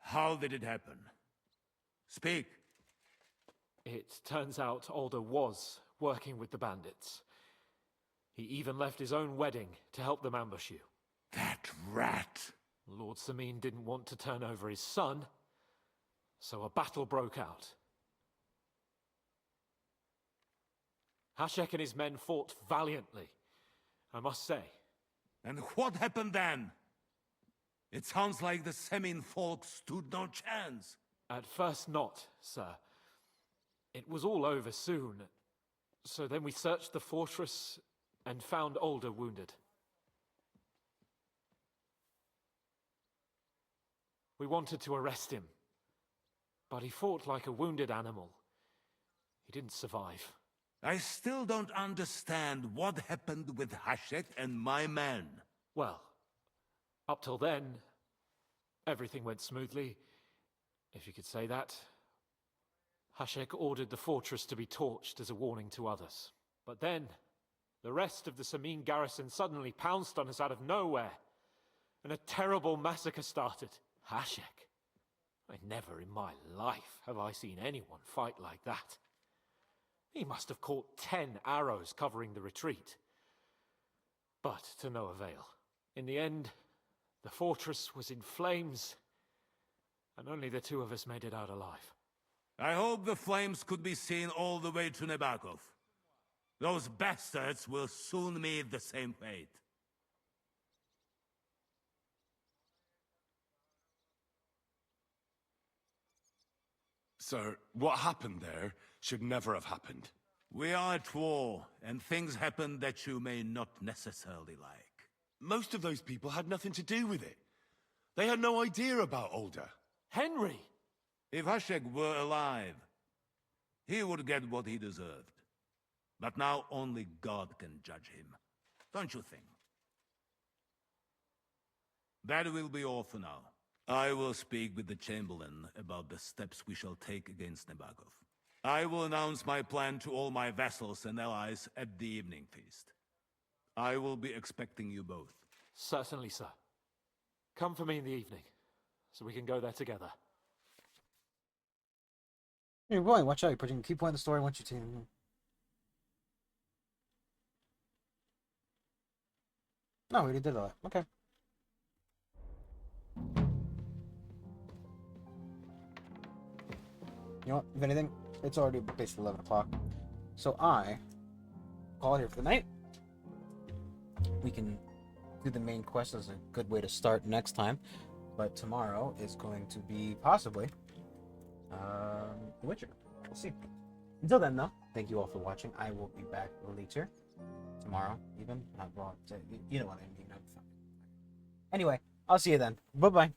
How did it happen? Speak. It turns out Alder was working with the bandits. He even left his own wedding to help them ambush you. That rat! Lord Semine didn't want to turn over his son, so a battle broke out. Hashek and his men fought valiantly, I must say. And what happened then? It sounds like the Semine folk stood no chance. At first not, sir. It was all over soon. So then we searched the fortress and found Alder wounded. We wanted to arrest him, but he fought like a wounded animal. He didn't survive. I still don't understand what happened with Hashek and my men. Well, up till then, everything went smoothly, if you could say that. Hashek ordered the fortress to be torched as a warning to others. But then, the rest of the Semine garrison suddenly pounced on us out of nowhere, and a terrible massacre started. Hashek? Never in my life have I seen anyone fight like that. He must have caught 10 arrows covering the retreat. But to no avail. In the end, the fortress was in flames, and only the two of us made it out alive. I hope the flames could be seen all the way to Nebakov. Those bastards will soon meet the same fate. Sir, what happened there should never have happened. We are at war, and things happen that you may not necessarily like. Most of those people had nothing to do with it. They had no idea about Older. Henry! If Hasheg were alive, he would get what he deserved. But now only God can judge him. Don't you think? That will be all for now. I will speak with the Chamberlain about the steps we shall take against Nabokov. I will announce my plan to all my vassals and allies at the evening feast. I will be expecting you both. Certainly, sir. Come for me in the evening, so we can go there together. You're going. Watch out. You're keep playing the story once you see. No, we already did that. Okay. You know what? If anything, it's already basically 11 o'clock. So I call it here for the night. We can do the main quest as a good way to start next time. But tomorrow is going to be possibly The Witcher. We'll see. Until then, though, thank you all for watching. I will be back later. Tomorrow, even. Not well, you know what I mean. Anyway, I'll see you then. Bye-bye.